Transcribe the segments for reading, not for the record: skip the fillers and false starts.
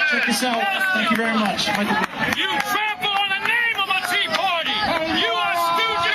Check this out. Thank you very much. You trample on the name of my Tea Party. You are stooges.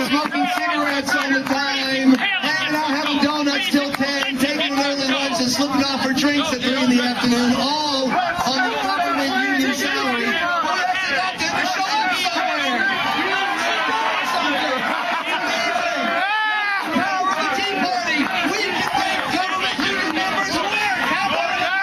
Smoking cigarettes all the time, hanging out having donuts till 10, taking an early lunch and slipping off for drinks at 3 in the afternoon, all on the government union salary. Well, that's enough to show up somewhere. Power of the Tea Party. We can make government union members work. How about it?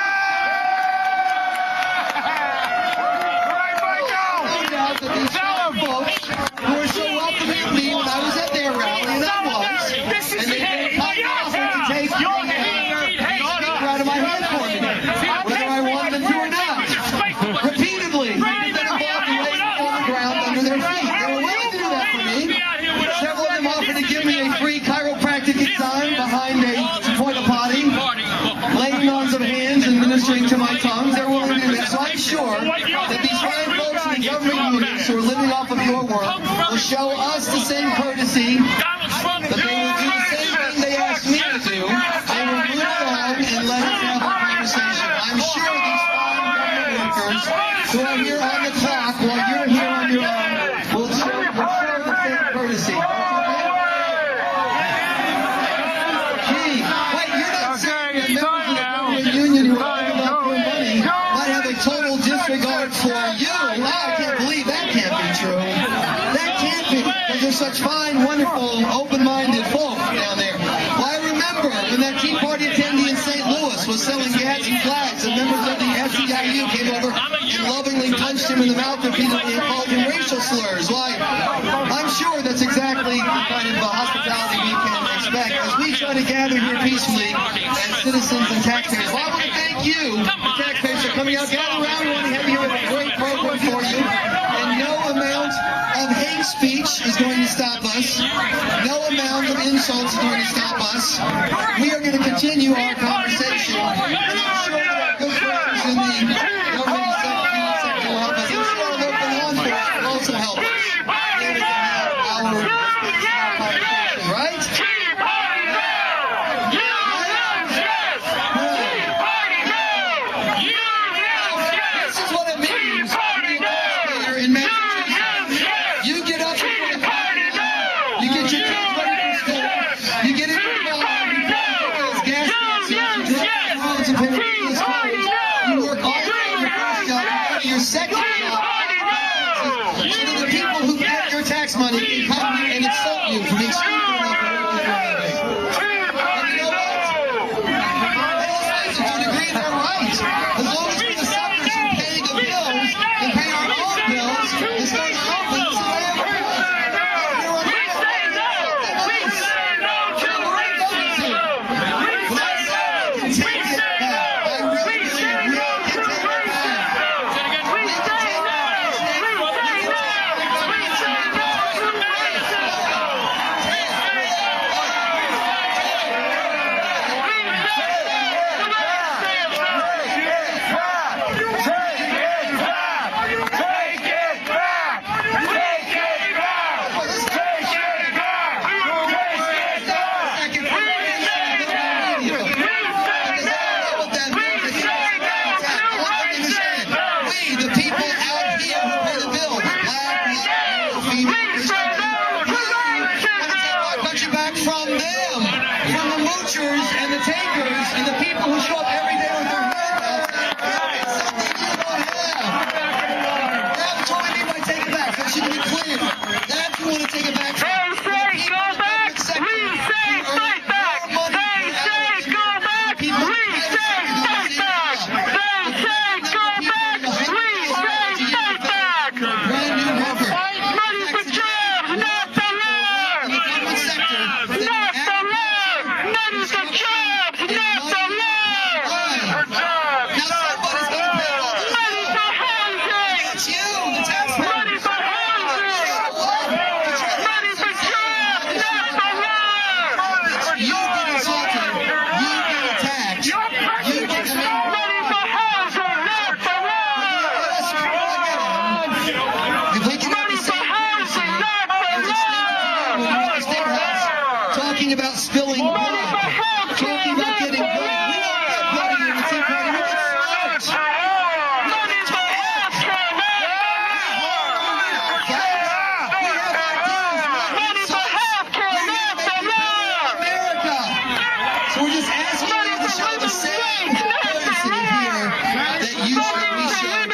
No doubt that these folks who are so welcoming to me when I was at their rally, and I was, and they made a kind offer to take the speaker out of my hand for me, whether I wanted them to or not. Repeatedly, they've been involved in laying on the ground under their feet. They were willing to do that for me. Several of them offered to give me a free chiropractic exam behind a porta potty, laying on some hands and ministering to my tongues. They're willing to do that. So I'm sure that these fine folks in the government unions who are living off of your work will show us the same courtesy, that they will do the same thing they asked me to do. They will move along and let us have a conversation. I'm sure these fine government workers who are here on the clock while you're here on your own will show the same courtesy. Gee, wait, you're not saying that members of the government union who are giving up their money might have a total disregard for you? I can't believe that can't be true. That can't be, because they're such fine, wonderful, open-minded folk down there. Well, I remember when that Tea Party attendee in St. Louis was selling Gadsden flags, and members of the SEIU came over and lovingly punched him in the mouth repeatedly and called him racial slurs. Why, I'm sure that's exactly the kind of hospitality we can expect as we try to gather here peacefully as citizens and taxpayers. Well, I want to thank you, the taxpayers, for coming out. Gather around. We want to have you a great program for you. And no amount of hate speech is going to stop us. No amount of insults is going to stop us. We are going to continue our conversation. And I'm sure that our good friends in the government sector will help us. I'm sure our local law enforcement will also help us. And we can have our conversation, right? This is what it means to be a taxpayer in Massachusetts. You get up before the party, you get your kids ready for school, you get in your car, you put those gas stations, you drive pay these cards. You work all day on your first job, you go to your second job, so that the people who get your tax money can come here and insult you for being stupid enough to work with your living. And you know what? Those things, to a degree, they're right. As long as we're the suckers who pay the bills and pay our own bills and start our own business, it's the way it works. And the takers and the people who show up every day with their handouts, it's something you don't have. That's what I mean by take it back. So it should be clear. That's who want to take it back from. They say go back. We say fight back. They say go back. We say fight back. They say go back. We say fight back. Brand new effort. Money for jobs, not the war. In the government sector, Not the war. Money for jobs, not the war. now somebody's going to pay all the Money for housing. It's you, the taxpayer. Money for housing. Money for jobs, not the war. You get insulted. You get attacked. You get Money for housing, not the war. If we can Money for housing, not the war. talking about spilling blood, talking about getting bloody. We don't get bloody in the Tea Party. We get smoked. Money for healthcare, We have ideas, money for healthcare, not the war. America. So we're just asking you to show the same courtesy here that we showed you tonight.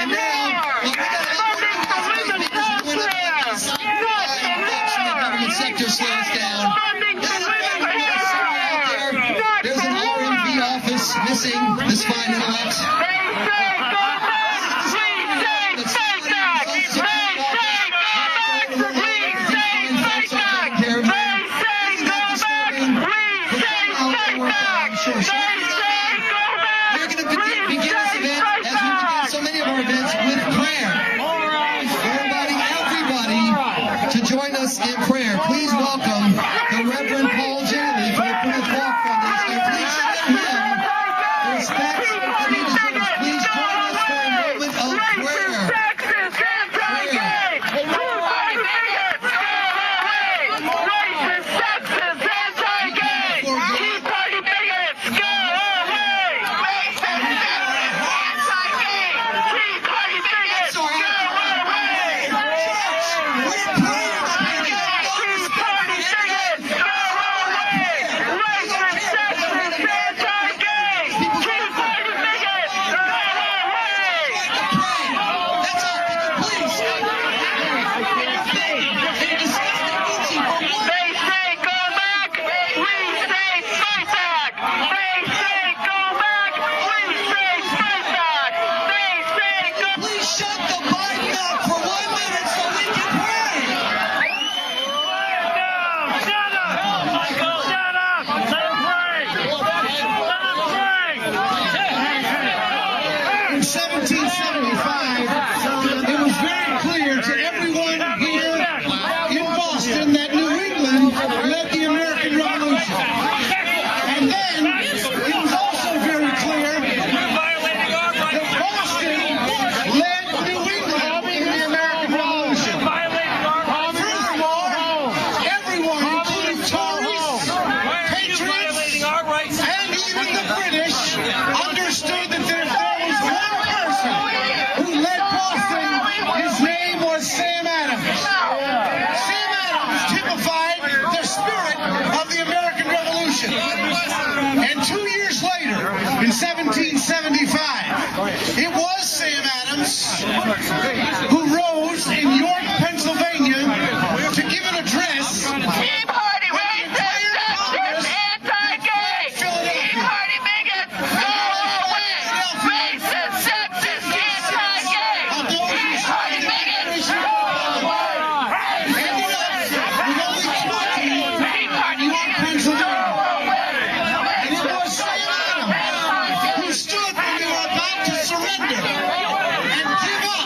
And now, look, we got to have more because when the government sector slows down, there's an R&B office missing this fine intellect. We're going to begin this event, as we begin so many of our events, with prayer. Everybody, to join us in prayer. Please welcome the Reverend Paul Janley for the Plymouth Rock Foundation. Please show him the respect that he deserves. Please join us for a moment of prayer. And 1775. It was Sam Adams who rose in York, Pennsylvania to give an address. Tea Party, racist, sexist, anti-gay. Tea Party bigots, go away. Racist, sexist, anti-gay. Tea Party bigots, go away. Tea Party bigots, go away. And it was Sam Adams who stood when they were about to surrender and give up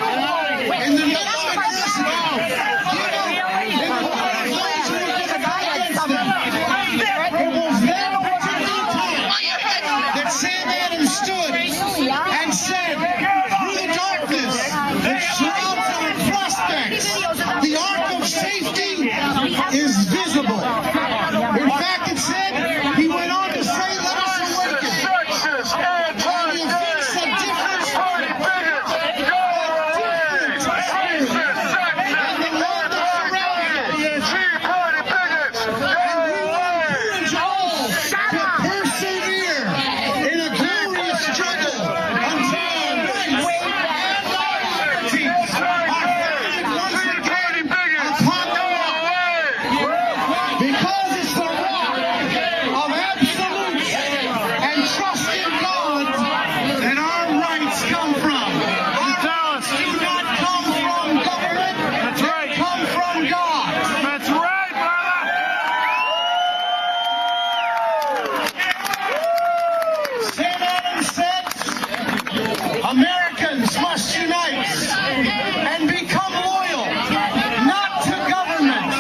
in the middle of adversity. Give up in the heart of those who were going to fight against them. It was that particular time that Sam Adams stood and said, through the darkness that shrouds our prospects, the arc of safety is visible. In fact, it said, he went on to say, let us awaken. And he evince a different spirit. And the Lord that surrounds us. And we encourage all to persevere in a glorious struggle until our rights and our liberties are founded once again upon the rock. Because it's the rock of absolutes and trust in God that our rights come from. Our rights do not come from government. They come from God. That's right, brother. Sam Adams said, Americans must unite and become loyal, not to government,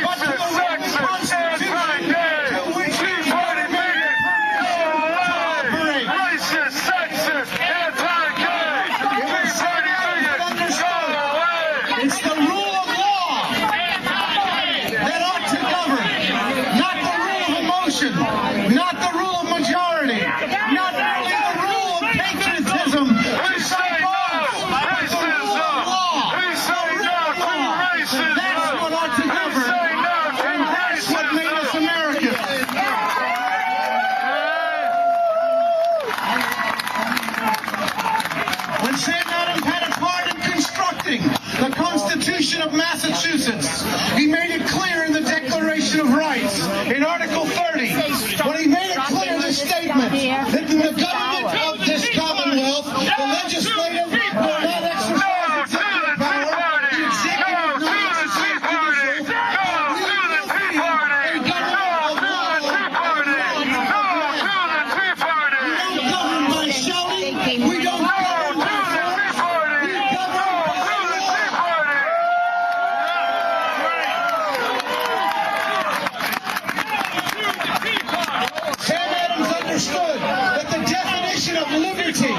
but to the written Constitution to which we are permitted to operate. Racist, sexist, anti-gay. It was Sam Adams understood. It's the rule of law that ought to govern, not the rule of emotion, not the rule of majority, not really the rule of patriotism to some cause, but the rule of law, the rule of law. That's what ought to govern, and that's what made us Americans. When Sam Adams had a part in constructing the Constitution of Massachusetts, he made it clear in the Declaration of Rights, in Article 30, when he made it clear in the statement that the government of this Commonwealth, the legislative will not exercise executive power, the executive not exercise judicial, we will be a government of law and we don't govern by shouting, we don't govern by force, we govern by law. Sam Adams understood that the definition of liberty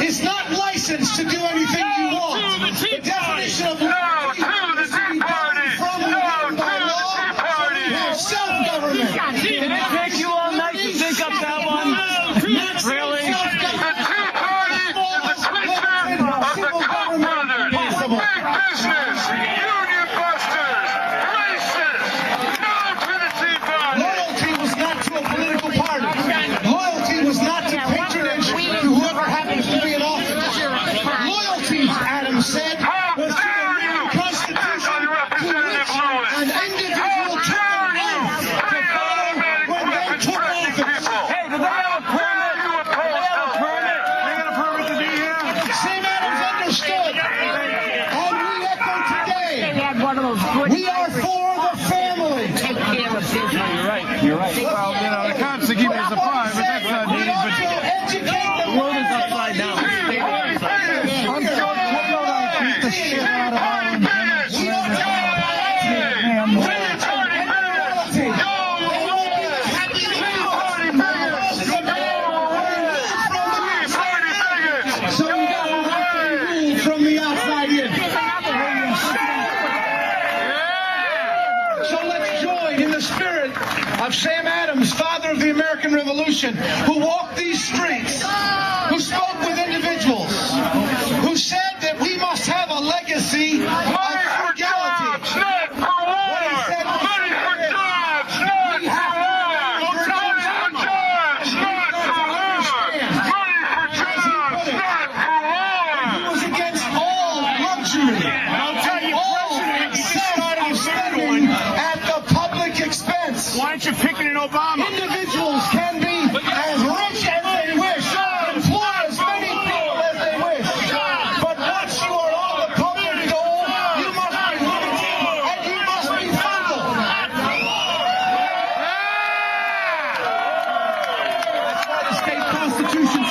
is not license to do anything you want. The definition of liberty is to be governed from within by law, so we have self-government. Did it take you all night to think up that one? Really? Loyalty was not to a political party. Loyalty was not to patronage to whoever happens to be in office. Loyalty, Adams said, was to the written Constitution to which an individual took an oath to follow when they took office. Hey, did they have a permit? Did they have a permit? They got a permit to be here? Sam Adams understood, and we echo today, we are for the family. You're right. Well, you know, the cops are keeping us apart, but that's not We needed. ought But to educate the the world is upside down. I'm so beat the shit out of Ireland. We ought to so we got to rule from the outside in. So let's join in the spirit of Sam Adams, father of the American Revolution, who walked these streets, who spoke with individuals, who said that we must have a legacy of frugality. What he said was, we have to remember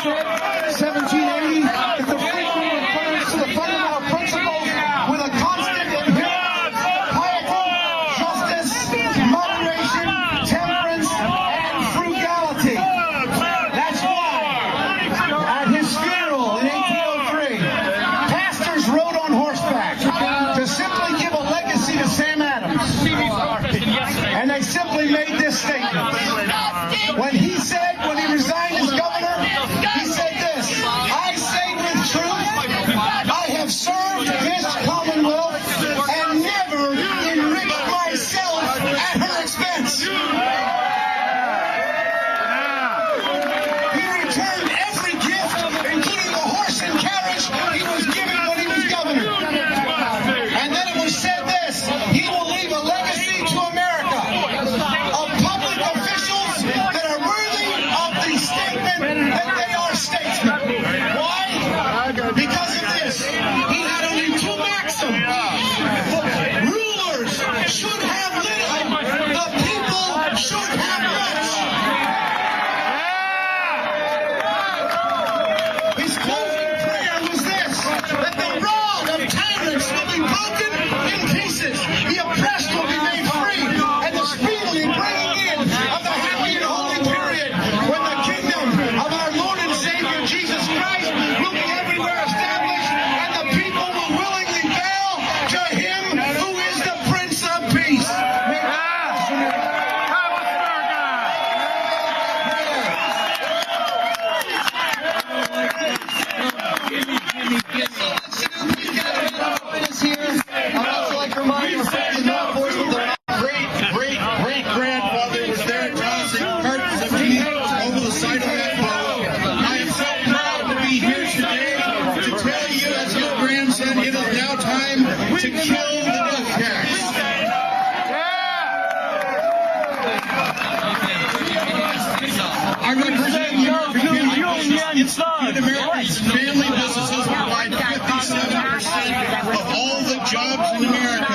said, 1780, is the frequent reference to the fundamental principles with a constant adherence, piety, justice, moderation, temperance, and frugality. That's why, at his funeral in 1803, pastors rode on horseback to simply give a legacy to Sam Adams. And they simply made this statement. When he resigned as governor, he said this: I say with truth, I have served this Commonwealth and never enriched myself at her expense. He returned every gift, including the horse and carriage he was given when he was governor. And then it was said this: he will leave a legacy to America of public officials that are worthy of the statement that they are statesmen. Why? Because of this. He had only two maxims. Rulers should have little, the people should have much. His closing prayer was this: that the rod of tyrants will be broken in pieces, the oppressed will be made free, and the speedily bringing in of the happy and holy period when the kingdom of our Lord and Savior Jesus Christ will be everywhere established, and the people will willingly bow to him who is the Prince of Peace. I'd also like to remind you of law enforcement that great-great-great-grandfather was there tossing cartons of meat over the side of that boat. I am so proud to be here today to tell you, as your grandson, it is now time to kill the death tax. I represent the American Americans. Family businesses provide 57% of all the jobs in America,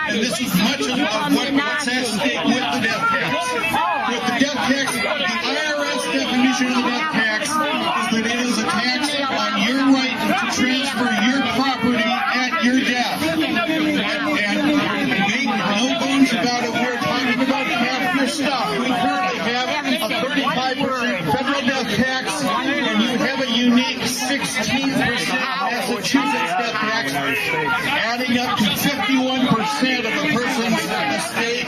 and this is much of what's at stake with the death tax. With the death tax, the IRS definition of the death tax is that it is a tax on your right to transfer your property at your death. And make no bones about it, we're talking about half your stuff. We currently have a 35% federal death tax, and you have a unique 16% Massachusetts death tax, adding up to 51% of a person's estate,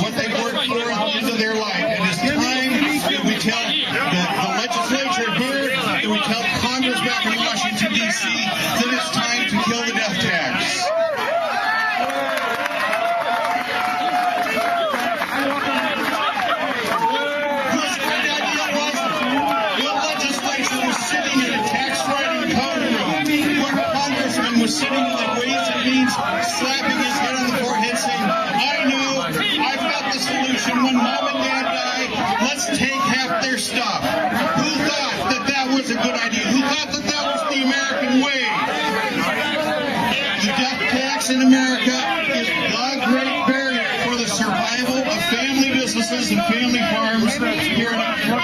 what they worked for at the end of their life. And it's time that we tell the legislature here, that we tell Congress back in Washington, D.C., that it's time to kill the death tax. Sitting in the Ways and Means, slapping his head on the forehead, saying, I know, I've got the solution. When mom and dad die, let's take half their stuff. Who thought that that was a good idea? Who thought that that was the American way? The death tax in America is the great barrier for the survival of family businesses and family farms here in America.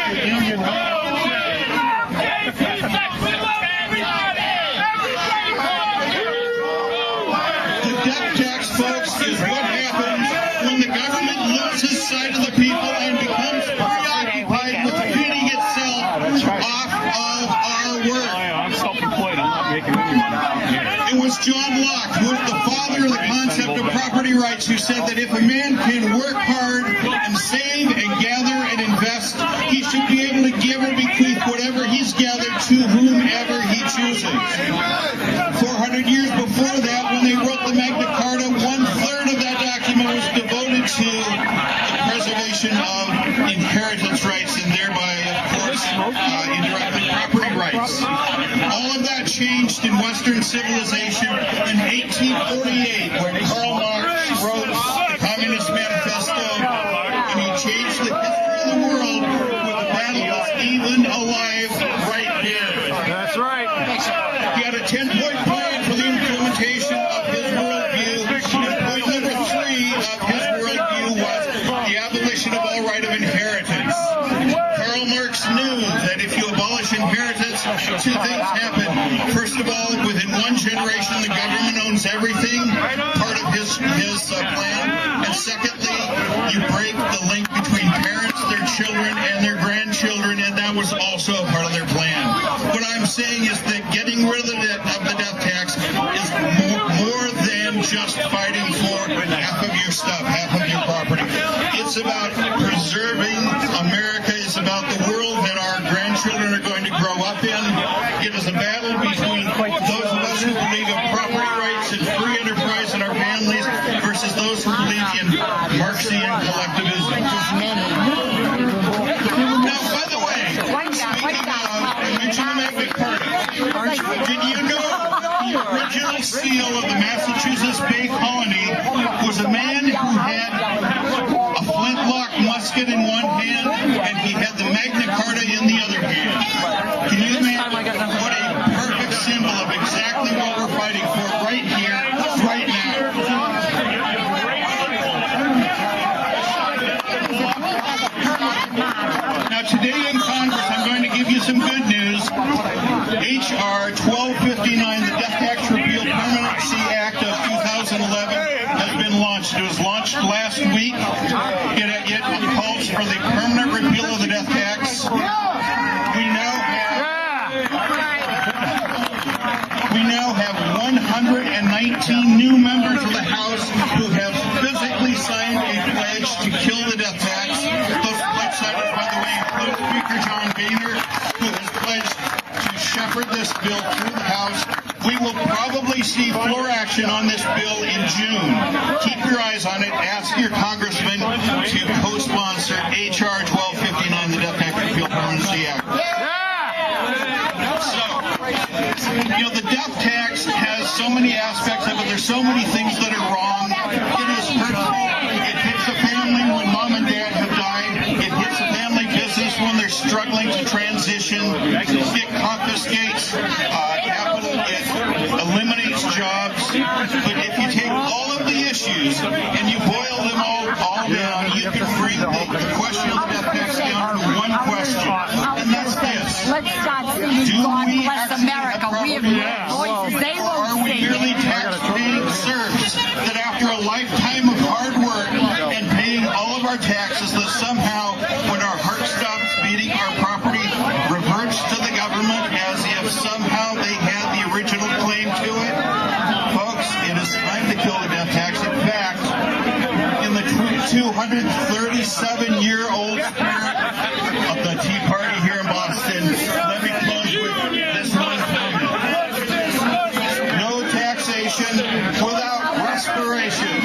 Folks, is what happens when the government loses sight of the people and becomes preoccupied with feeding itself off of our work. I'm self-employed. I'm not making any money. It was John Locke, who was the father of the concept of property rights, who said that if a man can work hard and save and gather and invest, he should be able to give or bequeath whatever he's gathered to whomever he chooses. 400 years before that, when they wrote the Magna Carta, 1/3 of that document was devoted to the preservation of inheritance rights and thereby, of course, indirectly property rights. All of that changed in Western civilization in 1848 when Karl Marx wrote the Communist Manifesto, and he changed the history of the world with the battle of even alive right here. That's right. He had a 10-point plan for the implementation of his worldview, and point number 3 of his worldview was the abolition of all right of inheritance. Karl Marx knew that if you abolish inheritance, two things happen. First of all, within one generation, the government owns everything, part of his plan. And secondly, you break the link between parents, their children, and their grandchildren, and that was also a part of their plan. What I'm saying is that getting rid of the death tax is more than just fighting for half of your stuff, half of your property. It's about preserving America. It's about the world that our grandchildren are going to grow up in. It is a battle between those of us who believe in property rights and free enterprise in our families versus those who believe in Marxian collectivism. Now, by the way, speaking of, I mentioned the Magna Carta. Did you know the original seal of the Massachusetts Bay Colony was a man who had a flintlock musket in one hand and he had the Magna Carta in the other hand? Can you imagine what a perfect symbol of exactly what we're fighting for right here, right now? Now today in Congress, I'm going to give you some good news. H.R. 1259, the Death Tax Repeal Permanency Act of 2011, has been launched. It was launched last week. It calls for the permanent repeal of the death tax. We now have 119 new members of the House who have physically signed a pledge to kill the death tax. Those pledge signers, by the way, include Speaker John Boehner, who has pledged to shepherd this bill through the House. We will probably see floor action on this bill in June. Keep your eyes on it. Ask your congressman to co-sponsor H.R. 1259, the Death Tax Repeal Permanency Act. So, the death tax has so many aspects of it. There's so many things that are wrong. It is hurtful. It hits a family when mom and dad have died. It hits a family business when they're struggling to transition. It confiscates capital. It eliminates jobs. But if you take all of the issues and you boil them all down, you can bring the question of the death tax down to one question, and that's this. Let's start singing God Bless America. We have voices. They Or are won't we sing. merely tax-paying serfs that after a lifetime of hard work and paying all of our taxes, that somehow, when our heart stops beating, our property reverts to the government as if somehow they had the original claim to it? Folks, it is time to kill the death tax. In fact, in the 237-year-old spirit of the Tea Party here in Boston, let me close with this one comment. No taxation without respiration.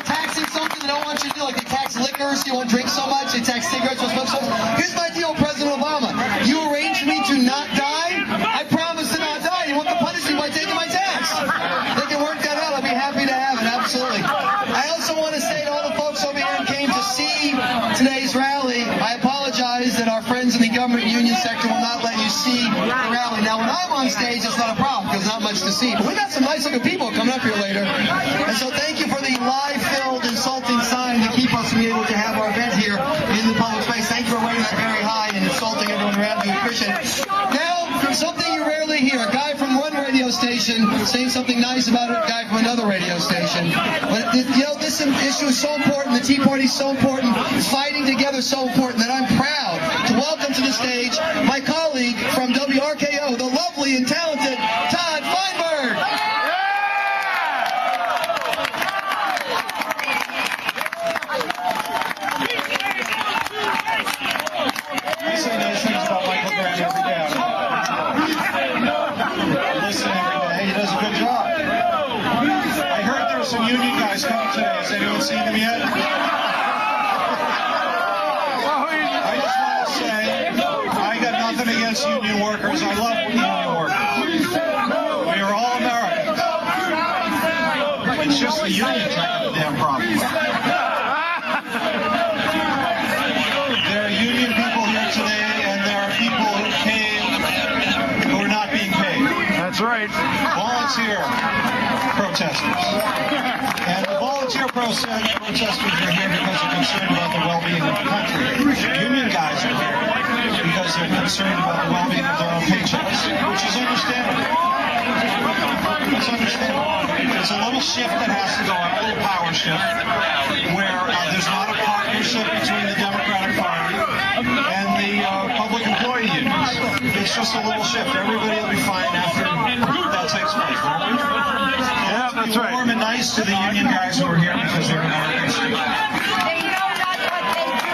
Taxing something they don't want you to do, like they tax liquor, so you won't drink so much, they tax cigarettes, or smoke so much. Here's my deal, President Obama. You arranged for me to not die. I promise to not die. You want to punish me by taking my tax. They can work that out. I'll be happy to have it, absolutely. I also want to say to all the folks over here who came to see today's rally, I apologize that our friends in the government union sector will not let you see the rally. Now, when I'm on stage, it's not a problem, because there's not much to see. But we got some nice-looking people coming up here later. And so thank you for the live-filled, insulting sign to keep us from being able to have our event here in the public space. Thank you for waving that very high and insulting everyone around you. Appreciate it. Now, something you rarely hear. A guy from one radio station saying something nice about a guy from another radio station. But, this issue is so important. The Tea Party is so important. Fighting together is so important that I'm proud to welcome to the stage my colleague from WRKO, the lovely and talented Todd Feinberg. I say nice things about Michael Graham every day. I listen every day. He does a good job. I heard there were some union guys coming today. Has anyone seen them yet? I just want to say, I got nothing against union workers. I love union workers. We are all Americans. It's just the union taking the damn problem. There are union people here today, and there are people who came who are not being paid. That's right. Volunteer protesters. protesters are here because they're concerned about the well-being of the country. Union guys are here because they're concerned about the well-being of their own paychecks, which is understandable. It's understandable. There's a little shift that has to go on, a little power shift, where there's not a partnership between the Democratic Party and the public employee unions. It's just a little shift. Everybody will be fine after that takes place. Yeah, that's right. Warm and nice to the union guys who are here because they're Americans. They know that's what they do.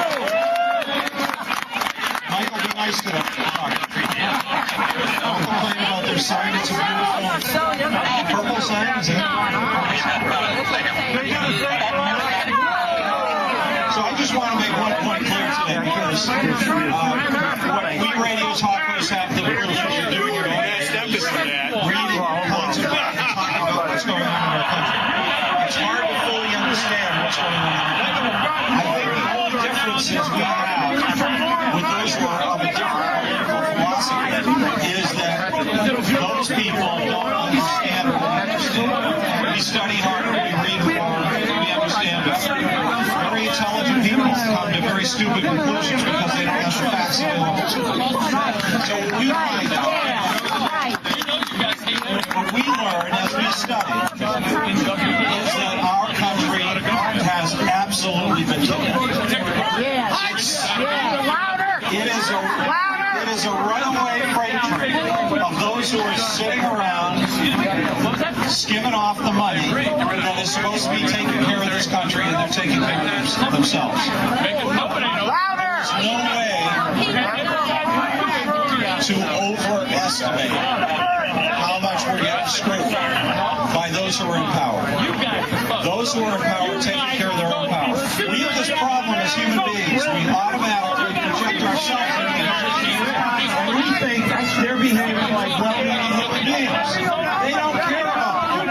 Michael, be nice to them. Don't complain about their sign. It's a beautiful purple sign. Is it? So I just want to make one point clear today because what we radio talk hosts have the privilege of doing here today is reading, contemplating, and talking about what's going on in our country. It's hard to fully understand what's going on in our country. I think the only differences we have with those who are of a different political philosophy is that those people don't understand or understand. We study harder, we read more, we understand better. Very intelligent people come to very stupid conclusions because they don't have the facts available to them. So what we find out, what we learn as we study, is that our country has absolutely been kidnapped. It is a runaway freight train of those who are sitting around skimming off the money that is supposed to be taking care of this country, and they're taking care of themselves. There's no way to overestimate how much we're getting screwed by those who are in power. Those who are in power are taking care of their own power. We have this problem as human beings. We automatically project ourselves into the position and we think they're behaving like well-meaning human beings. They don't care about them.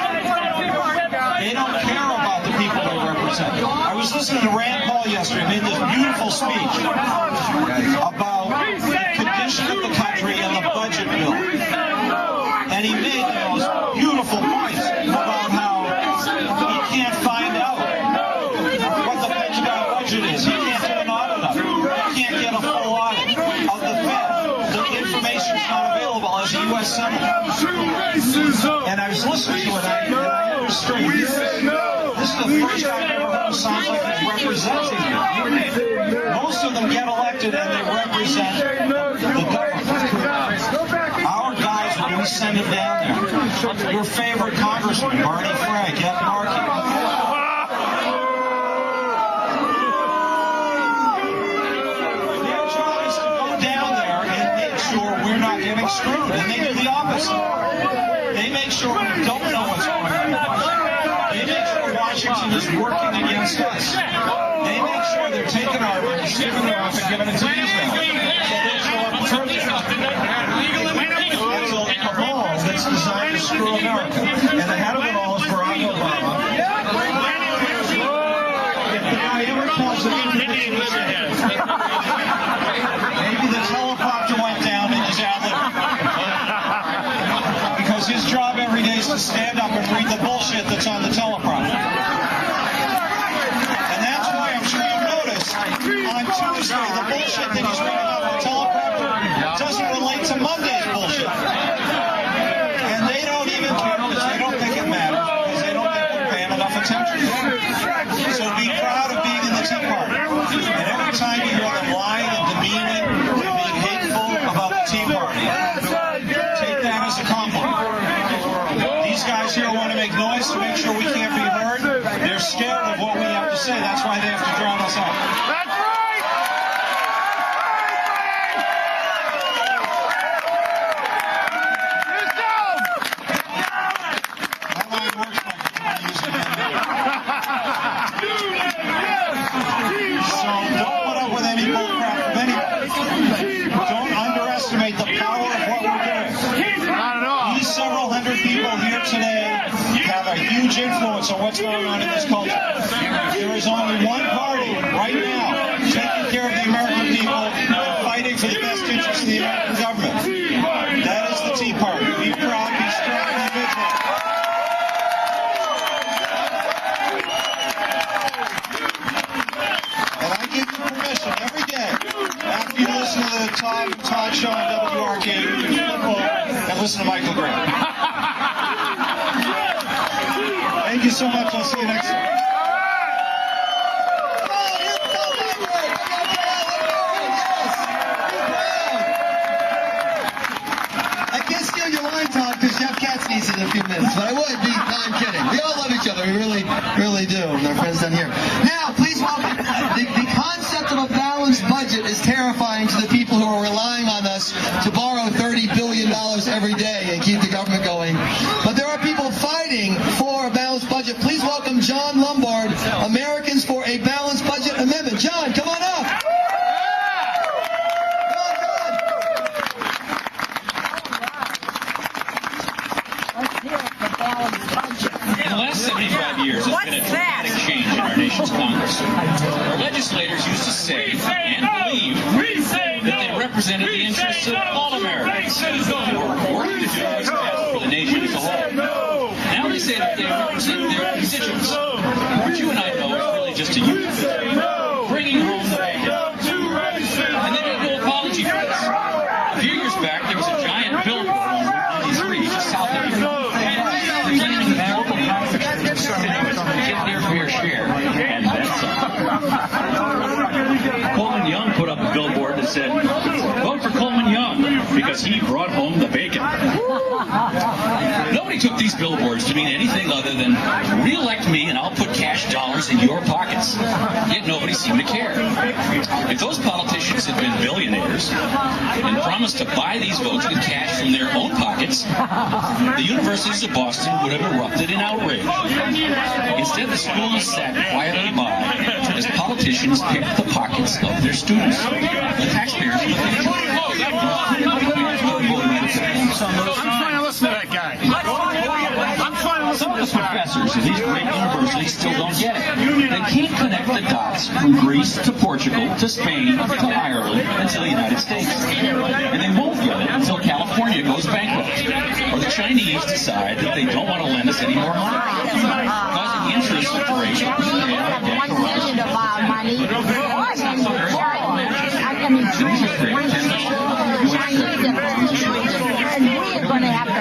They don't care about the people they represent. I was listening to Rand Paul yesterday, made this beautiful speech about the condition of the country and the budget bill. And he made those beautiful points about how he can't find out what the Pentagon budget is. He can't get an audit of it. He can't get a full audit of the Fed. The information's not available as a U.S. Senator. And I was listening to it, and I understood. This is the first time I've ever heard who sounds like he's representing you. Most of them get elected and they represent the government. Our guys, when we send it down there, your favorite congressman, Barney Frank, Ed Markey, their job is to go down there and make sure we're not getting screwed. And they do the opposite. They make sure we don't know what's going on in Washington. They make sure Washington is working against us. They make sure they're taking our money, skipping it off, and giving it to these guys. So they show up perfect. It's a cabal that's designed to screw America. And the head of it all is Barack Obama. If the guy ever tells an individual maybe the teleprompter went down in his ad-lib. Because his job every day is to stand up and read the bullshit that's on the teleprompter. And that's why I'm sure you noticed on Tuesday the bullshit that he's reading on the teleprompter doesn't relate to Monday's bullshit. And they don't even care because they don't think it matters because they don't think we're paying enough attention. So be proud of being in the Tea Party. And every time you hear them lying and demeaning and being hateful about the Tea Party, take that as a compliment. These guys here want to make noise to make sure we can't be heard. They're scared of what we have to say. That's why they have to drown us out. That's right! My line works like it's not using it. So don't put up with any bullcrap from anybody. Don't underestimate the power of what we're doing. Not at all. These several hundred people here today have a huge influence on what's going on in this culture. There is only one party right now taking care of the American people and fighting for the best interests of the American government. That is the Tea Party. Be proud, be strong, be vigilant. watch on WRK and listen to Michael Graham. Thank you so much. I'll see you next time. In a few minutes, but I would be. No, I'm kidding. We all love each other. We really, really do. And our friends down here. Now, please welcome. The concept of a balanced budget is terrifying to the people who are relying on us to borrow $30 billion every day and keep the government going. But there are people fighting for a balanced budget. Please welcome John Lombard, Americans for a Balanced Budget Amendment. John, come on up. In the last 75 years, there's been a dramatic change in our nation's Congress. Our legislators used to say and believe that they represented the interests of all Americans, or working to do what's best for the nation as a whole. Now they say that they represent their constituents, which you and I know is really just a euphemism, bringing home the bacon. And they made no apology for this. A few years back, there was a giant billboard on Route 93 just south of here. Get their fair share, and then some. Coleman Young put up a billboard that said, "Vote for Coleman Young because he brought home the bacon." Nobody took these billboards to mean anything other than re-elect me and I'll put cash dollars in your pockets. Yet nobody seemed to care. If those politicians had been billionaires and promised to buy these votes with cash from their own pockets, the universities of Boston would have erupted in outrage. Instead, the schools sat quietly by as politicians picked the pockets of their students. The taxpayers would pay. I'm trying to listen to that guy. Some of the professors of these great universities still don't get it. They can't connect the dots from Greece to Portugal to Spain to Ireland and to the United States. And they won't get it until California goes bankrupt or the Chinese decide that they don't want to lend us any more money. Causing the interest rate going to have to pay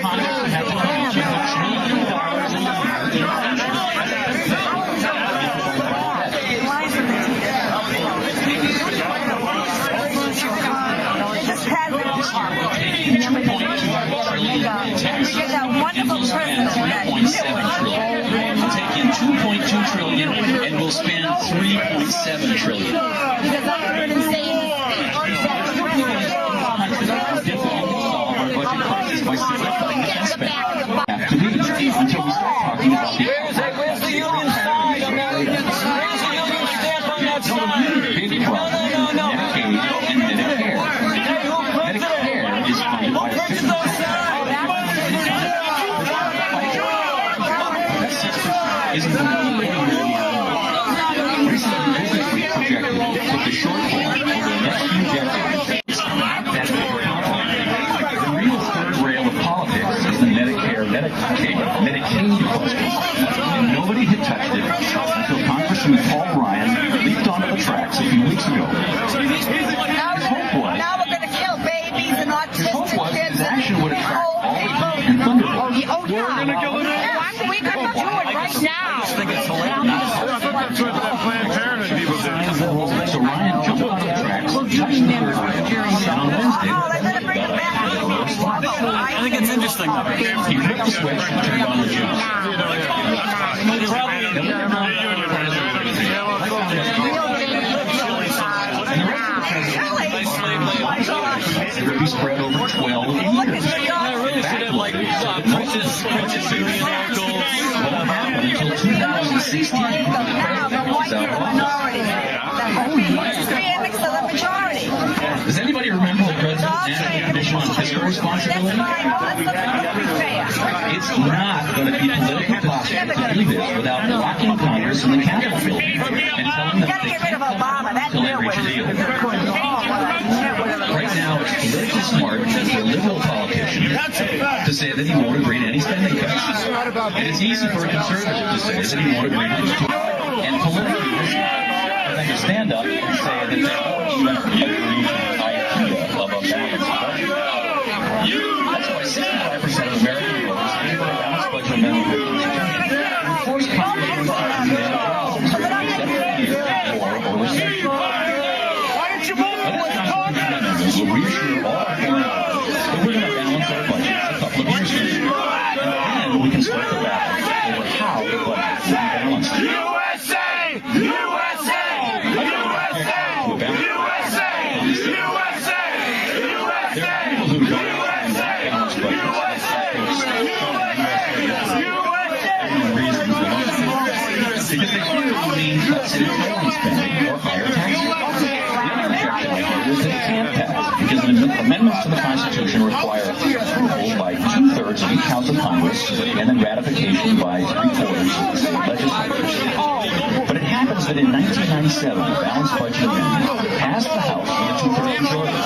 $2.2 trillion and we'll spend $3.7 trillion. Until we start talking about the where's the union side? Where's the union stamp on that side? big problem with Medicaid and Medicare. Medicare is funded by a 50% isn't going to be anywhere near recently, Business Week projected that the shortfall over the next few decades is not that big a problem. The real third rail of politics is the Medicaid question, and nobody had touched it until Congressman Paul Ryan leaped onto the tracks a few weeks ago. Now we're going to kill babies and autistic kids. His action would attract all the heat and thunderbolts. We're going to do it right now. So Ryan jumped on the tracks, touched the third rail, and on Wednesday, I think it's interesting. he flipped the switch and turned on the jump. It would be spread over 12 years. Until 2016. Does anybody remember the President's National Commission on Fiscal Responsibility? It's not going to be politically possible to do this without blocking Congress in the Capitol building and telling them that they can't come until they reach a deal. Right now, it's politically smart for a liberal politician to say that he won't agree to any spending cuts. And it's easy for a conservative to say that he won't agree to this. And politically, it's stand up and say that they won't even agree to the idea of a a balanced budget. That's why 65% of American voters favor a balanced budget amendment to the Constitution. It would force Congress to examine war or recession. Will reassure all foreign voters that we're going to balance our budgets a couple of years from now. And then we can start the battle over how the budget will be balanced. USA! USA! USA! USA! USA! There are people who don't want balanced budgets. Because they fear it will mean cuts in trailing spending or higher taxes. The other objection I hear is that it can't pass because amendments to the Constitution require approval by 2/3 of each House of Congress and then ratification by 3/4 of the state legislatures. But it happens that in 1997, the balanced budget amendment passed the House with a 2/3 majority.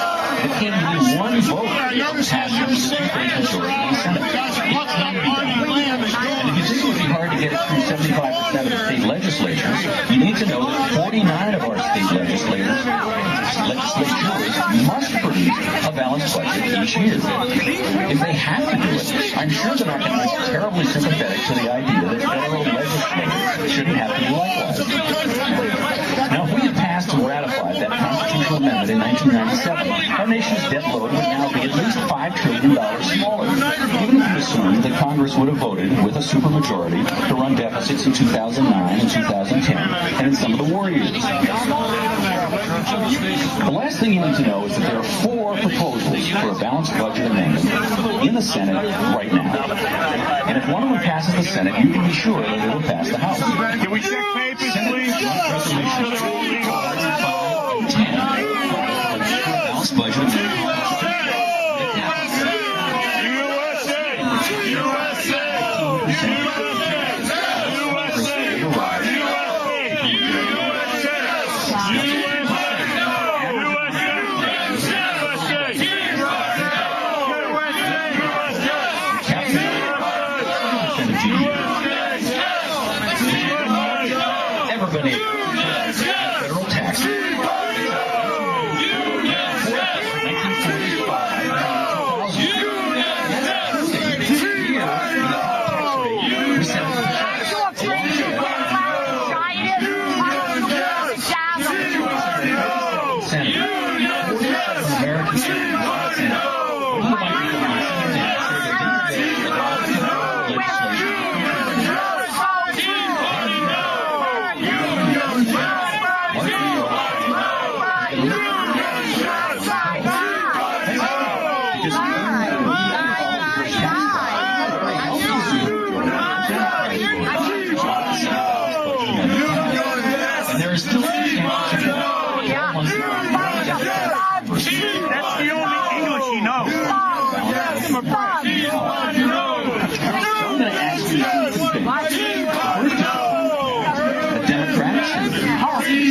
It came to be one vote passed with a 2/3 majority in the Senate. And if you think it would be hard to get it through 75% of the state legislatures, you need to know that 49 of our state legislatures must produce a balanced budget each year. If they have to do it, I'm sure they're not going to be terribly sympathetic to the idea that federal legislators shouldn't have to do likewise. Now, if we had passed and ratified that constitutional amendment in 1997, our nation's debt load would now be at least $5 trillion smaller, even if you assume that Congress would have voted with a supermajority to run deficits in 2009 and 2010 and in some of the war years. The last thing you need to know is that there are 4 proposals for a balanced budget amendment in the Senate right now. And if one of them passes the Senate, you can be sure that it will pass the House. Can we check papers, please? Balanced budget amendment. Federal tax. That's the only English he knows. I'm going to ask you two things. First of all, the Democrats should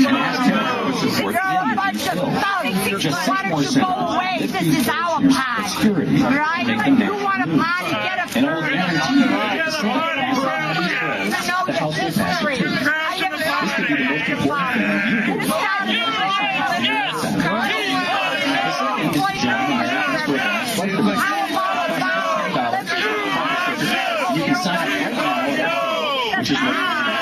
and ask him to support any of these bills. Just 6 more senators. This is our party. Security. Right? Make them You want a party, get a and I will guarantee you that the Senate passes on these bills, the House will pass it too. This could be the most important thing you will do. The second is John America's Working Slightly. You can sign up right now, which is what you're doing there.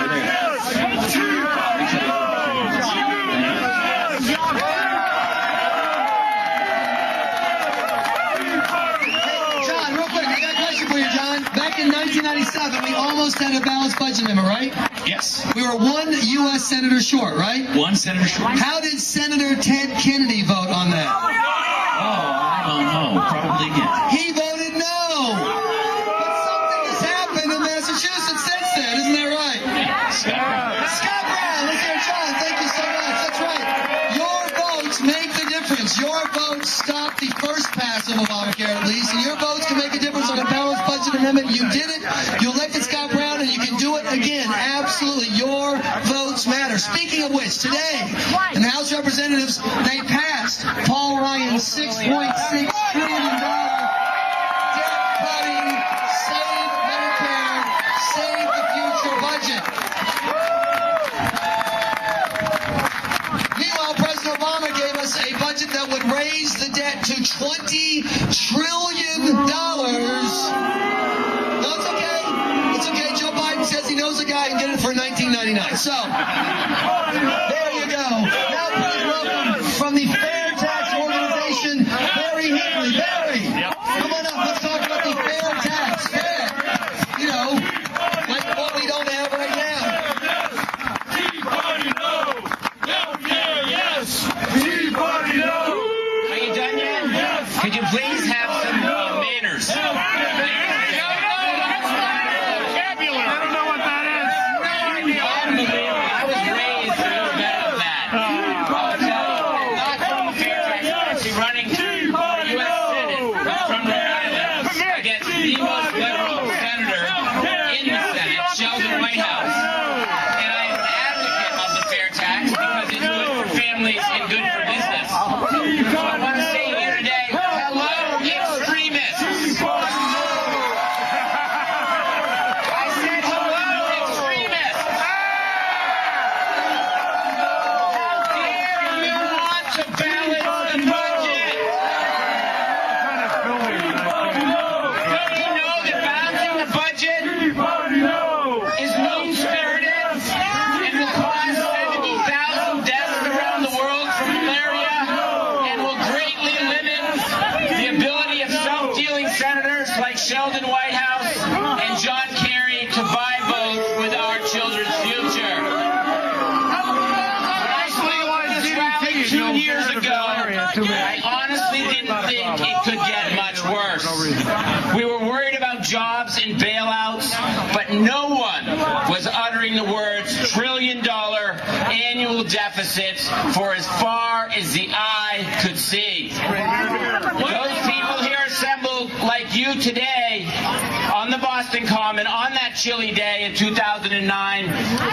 John, real quick, I got a question for you, John. Back in 1997, we almost had a balanced budget amendment, right? Yes. We were 1 U.S. senator short, right? 1 senator short. How did Senator Ted Kennedy vote on that? Oh, I don't know. Probably against. He voted no. But something has happened in Massachusetts since then, isn't that right? Scott Brown, let's hear John. Thank you so much. That's right. Your votes make the difference. Your votes stop the first pass of Obamacare, at least, and your votes can make a difference on a balanced budget amendment. You did it. You elected Scott Brown, and you can do it again. Absolutely. Your votes matter. Speaking of which, today, in the House of Representatives, they passed Paul Ryan's $6.6 trillion debt-cutting, save Medicare, save the future budget. Meanwhile, President Obama gave us a budget that would raise the debt to $20 trillion. No, it's okay. It's okay. Joe Biden says he knows a guy and get it for $19.99. So, there you go. Now please welcome from the Fair Tax Organization, Barry Hinckley. Barry, come on up. Let's talk about the fair tax. Fair. You know, like what we don't have right now. Are you done yet? Could you please have some manners? I don't know what that is. I was raised a little bit of that. I'll tell you, not from the fair tax policy running for the U.S. Senate, but from Rhode Island against the most liberal senator in the Senate, Sheldon Whitehouse. And I am an advocate of the fair tax because it's good for families and good for business. So I want to say here today, hello, extremists. I said hello, extremists. How dare you want to balance the budget? Don't you know that balancing the budget is mean-spirited and will cause 70,000 deaths around the world from malaria and will greatly limit the ability of self-dealing senators like Sheldon Whitehouse and John Kerry to buy votes with our children's future. When I spoke at this rally 2 years ago, I honestly didn't think it could get much worse. We were worried about jobs and bailouts, but no one was uttering the words trillion-dollar annual deficits for as far as the eye could see. Those people here assembled like you today on the Boston Common on that chilly day in 2009,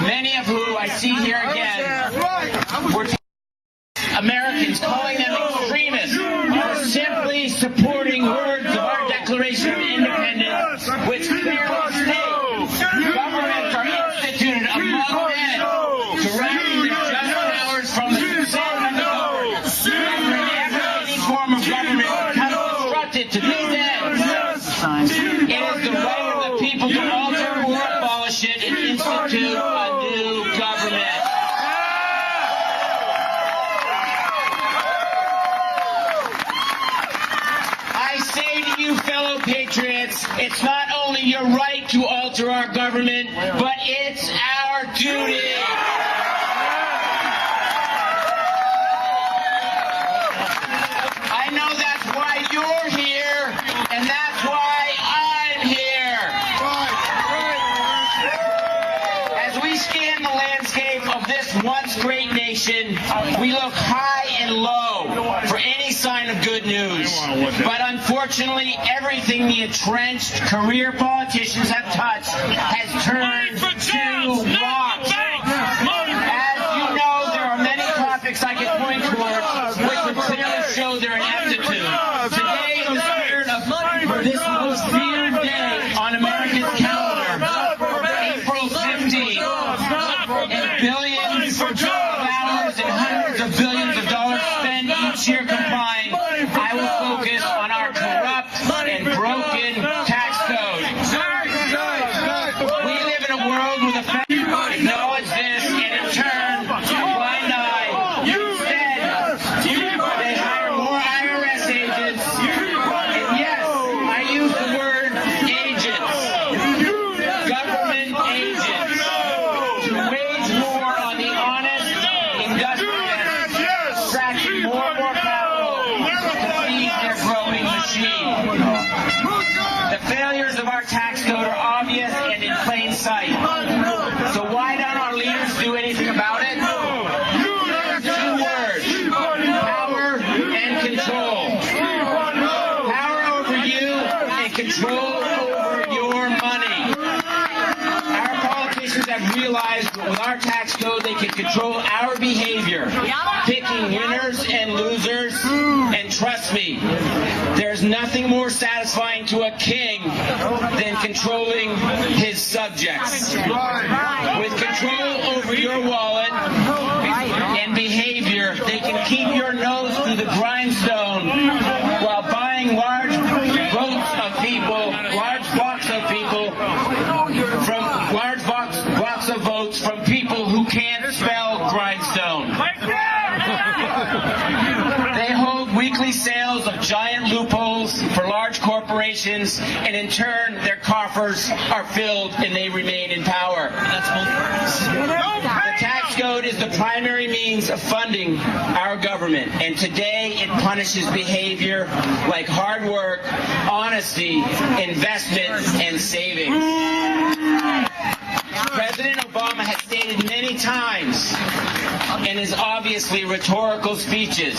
many of who I see here again were Americans calling them extremists are simply supporting words of our Declaration of Independence, which clearly states governments are instituted among men to rally their just powers from the consent of the governed. Whenever any form of government becomes constructed to these ends, it is the right of the people to alter or abolish it and institute a new government. I say to you, fellow patriots, it's not only your right to alter our government, but it's our duty. I know that's why you're here, and that's why I'm here. As we scan the landscape of this once great nation, we look high and low for any sign of good news. But unfortunately, everything the entrenched career politicians have touched has turned to rocks. As you know, there are many topics I can point towards which would clearly show their ineptitude. Today, in the spirit of this most feared day on America's calendar, April 15th, and billions of hours and hundreds of billions of dollars spent each year complying, I will focus on our corrupt and broken tax code. We live in a world with a acknowledge this and in turn, a blind eye. Instead, they hire more IRS agents. And yes, I use the word agents. Government agents. To wage war on the honest industrialists, extracting more and more capital to feed their growing machine. The failures of our tax code are obvious and in plain sight. So why don't our leaders do anything about it? Two words: power and control. Power over you and control over your money. Our politicians have realized that with our tax code they can control our behavior, picking winners and losers, and trust me, there's nothing more satisfying to a king than controlling his subjects. With control over your wallet and behavior, they can keep your nose through the grindstone while lots of votes from people who can't spell grindstone. They hold weekly sales of giant loopholes for large corporations, and in turn, their coffers are filled and they remain in power. The tax code is the primary means of funding our government, and today it punishes behavior like hard work, honesty, investment, and savings. President Obama has stated many times in his obviously rhetorical speeches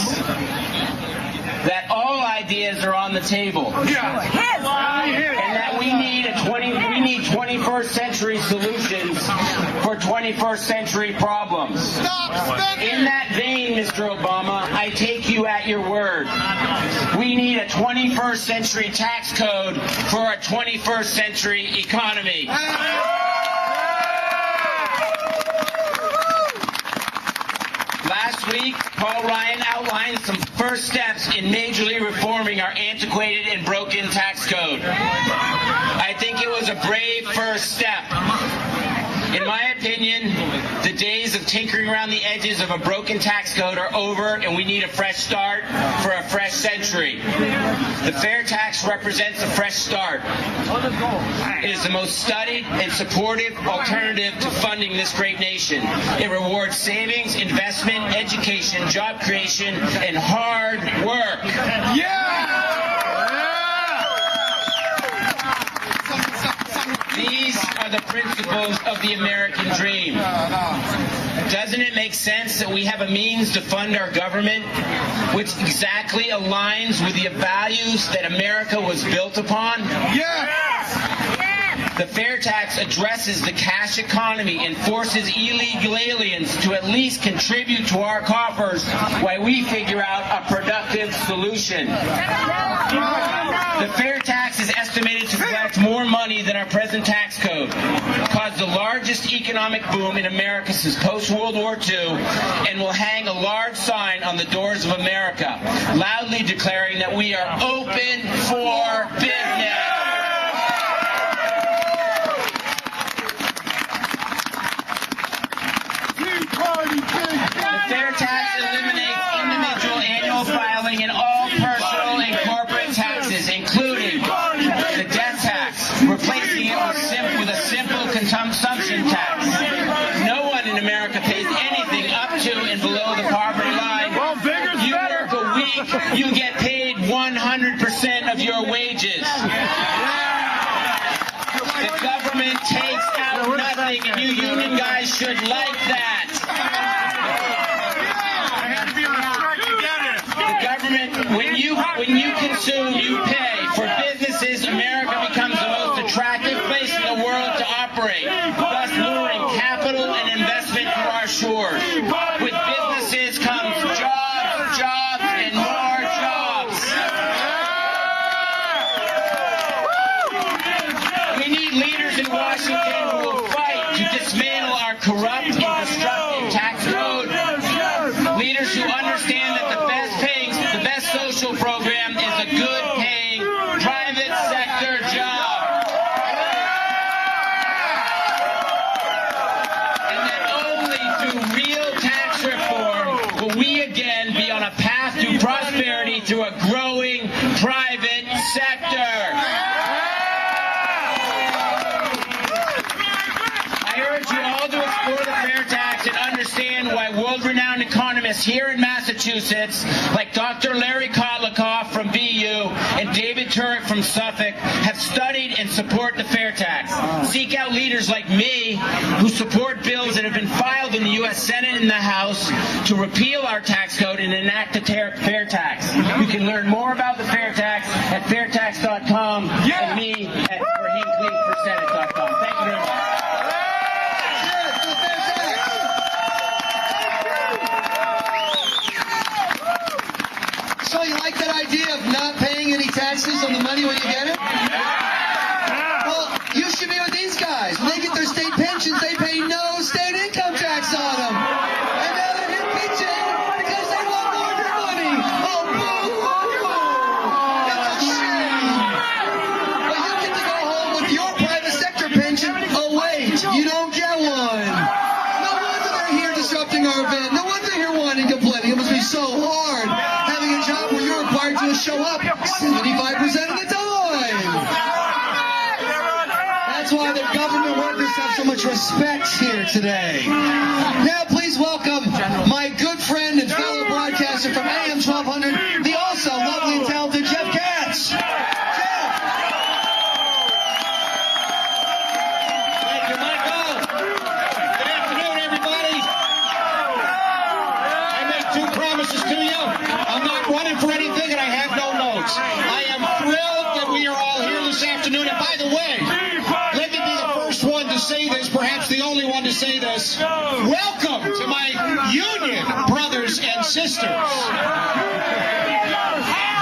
that all ideas are on the table, and that we need 21st century solutions for 21st century problems. In that vein, Mr. Obama, I take you at your word. We need a 21st century tax code for a 21st century economy. Last week, Paul Ryan outlined some first steps in majorly reforming our antiquated and broken tax code. I think it was a brave first step. In my opinion, the days of tinkering around the edges of a broken tax code are over, and we need a fresh start for a fresh century. The fair tax represents a fresh start. It is the most studied and supportive alternative to funding this great nation. It rewards savings, investment, education, job creation, and hard work. These are the principles of the American dream. Doesn't it make sense that we have a means to fund our government which exactly aligns with the values that America was built upon? The fair tax addresses the cash economy and forces illegal aliens to at least contribute to our coffers while we figure out a productive solution. The fair tax is estimated to collect more money than our present tax code, caused the largest economic boom in America since post-World War II, and will hang a large sign on the doors of America, loudly declaring that we are open for business. The fair tax eliminates individual annual filing in all personal and corporate taxes, including the death tax, replacing it with a simple consumption tax. No one in America pays anything up to and below the poverty line. You work a week, you get paid 100% of your wages. The government takes out nothing, and you union guys should like that. When you consume, you pay. For businesses, America becomes the most attractive place in the world to operate, thus luring capital and investment to our shores. With businesses comes jobs, jobs, and more jobs. We need leaders in Washington who will fight to dismantle our corrupt and destructive tax code. Leaders who understand that the best social program is a good-paying private sector job. And that only through real tax reform will we again be on a path to prosperity through a growing private sector. I urge you all to explore the fair tax and understand why world-renowned economists here in Massachusetts, like Dr. Larry Kotlikoff from BU and David Turek from Suffolk, have studied and support the fair tax. Seek out leaders like me who support bills that have been filed in the U.S. Senate and the House to repeal our tax code and enact a fair tax. You can learn more about the fair tax at fairtax.com and me at forhinkleyforsenate.com. Thank you very much. So you like that idea of not paying any taxes on the money when you get it? Well, you should be with these guys. When they get their state pensions, they pay no state income tax on them. And now they're impeaching because they want more of their money. Oh, boo! That's a shame. Well, you get to go home with your private sector pension. Oh, wait, you don't get one. our event. No wonder you're wanting complaining. It must be so hard having a job where you're required to show up 75% of the time. That's why the government workers have so much respect here today. Now please welcome my good friend and fellow broadcaster from AM 1200, the also lovely and talented Jeff Katz. Promises to you. I'm not running for anything and I have no notes. I am thrilled that we are all here this afternoon. And by the way, let me be the first one to say this, perhaps the only one to say this. Welcome to my union brothers and sisters.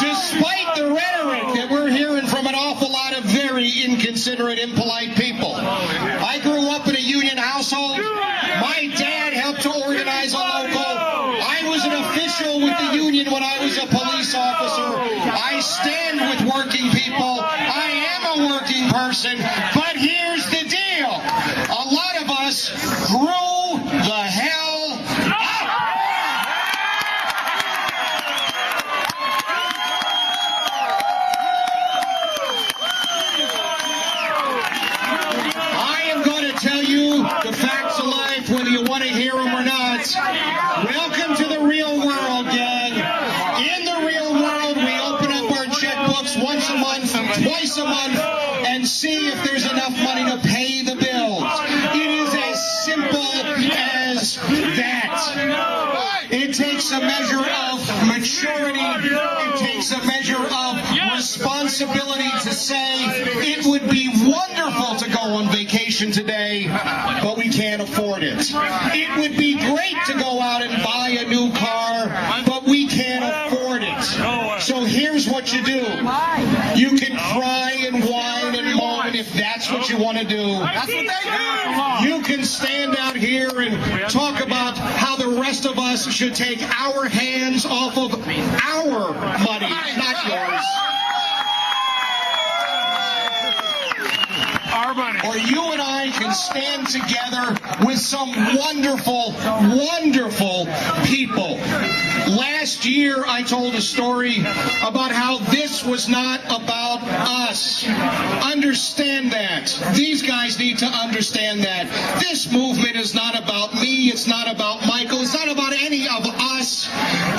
Despite the rhetoric that we're hearing from an awful lot of very inconsiderate, impolite people, I grew up in a union household. My dad helped to organize a local. I was an official with the union when I was a police officer. I stand with working people. I am a working person. But here's the deal. A lot of us grew the hell up. I am going to tell you the facts of life, whether you want to hear them or not. Welcome to the real world, gang. In the real world, we open up our checkbooks once a month, twice a month, and see if there's enough money to pay the bills. It is as simple as that. It takes a measure of maturity. It takes a measure of responsibility to say it would be wonderful to go on vacation today, but we can't afford it. It would be great to go out and buy a new car, but we can't afford it. So here's what you do. You can cry and whine and moan if that's what you want to do. That's what they do. You can stand out here and talk about how the rest of us should take our hands off of our money, not yours. Or you and I can stand together with some wonderful, wonderful people. Last year, I told a story about how this was not about us. Understand that. These guys need to understand that. This movement is not about me. It's not about Michael. It's not about any of us.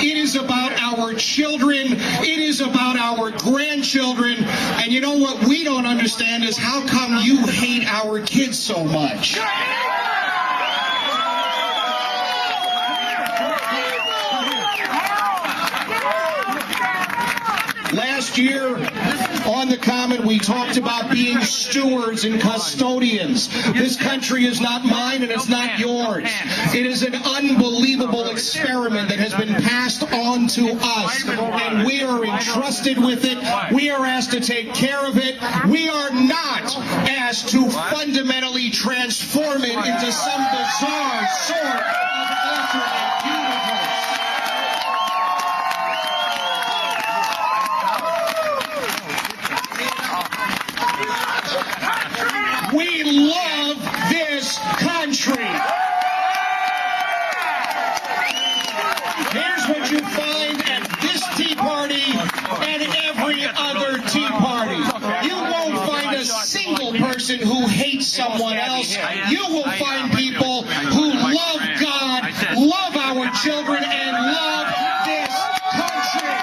It is about our children. It is about our grandchildren. And you know what we don't understand is how come you hate our kids so much. Last year on the Common, we talked about being stewards and custodians. This country is not mine and it's not yours. It is an unbelievable experiment that has been passed on to us, and we are entrusted with it. We are asked to take care of it. We are not asked to fundamentally transform it into some bizarre sort of alternate universe. We love this country. Here's what you find at this Tea Party and every other Tea Party. You won't find a single person who hates someone else. You will find people who love God, love our children, and love this country.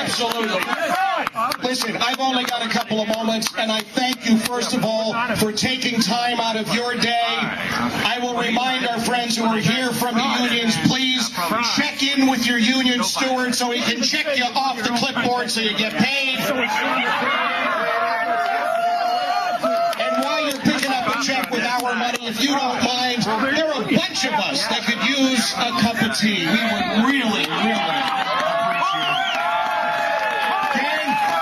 Absolutely. Listen, I've only got a couple of moments, and I thank you, first of all, for taking time out of your day. I will remind our friends who are here from the unions, please check in with your union steward so he can check you off the clipboard so you get paid. And while you're picking up a check with our money, if you don't mind, there are a bunch of us that could use a cup of tea. We would really, really.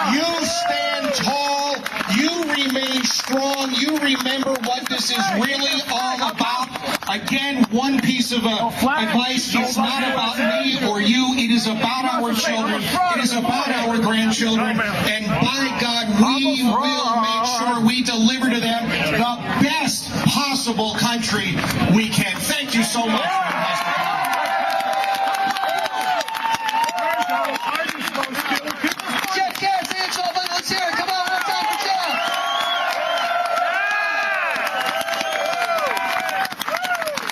You stand tall, you remain strong. strong. You remember what this is really all about. Again, one piece of advice. It's not about me or you. It is about our children. It is about our grandchildren. And by God, we will make sure we deliver to them the best possible country we can. Thank you so much. Jeff Katz, hands off, let's hear it. Come on, one time for Jeff.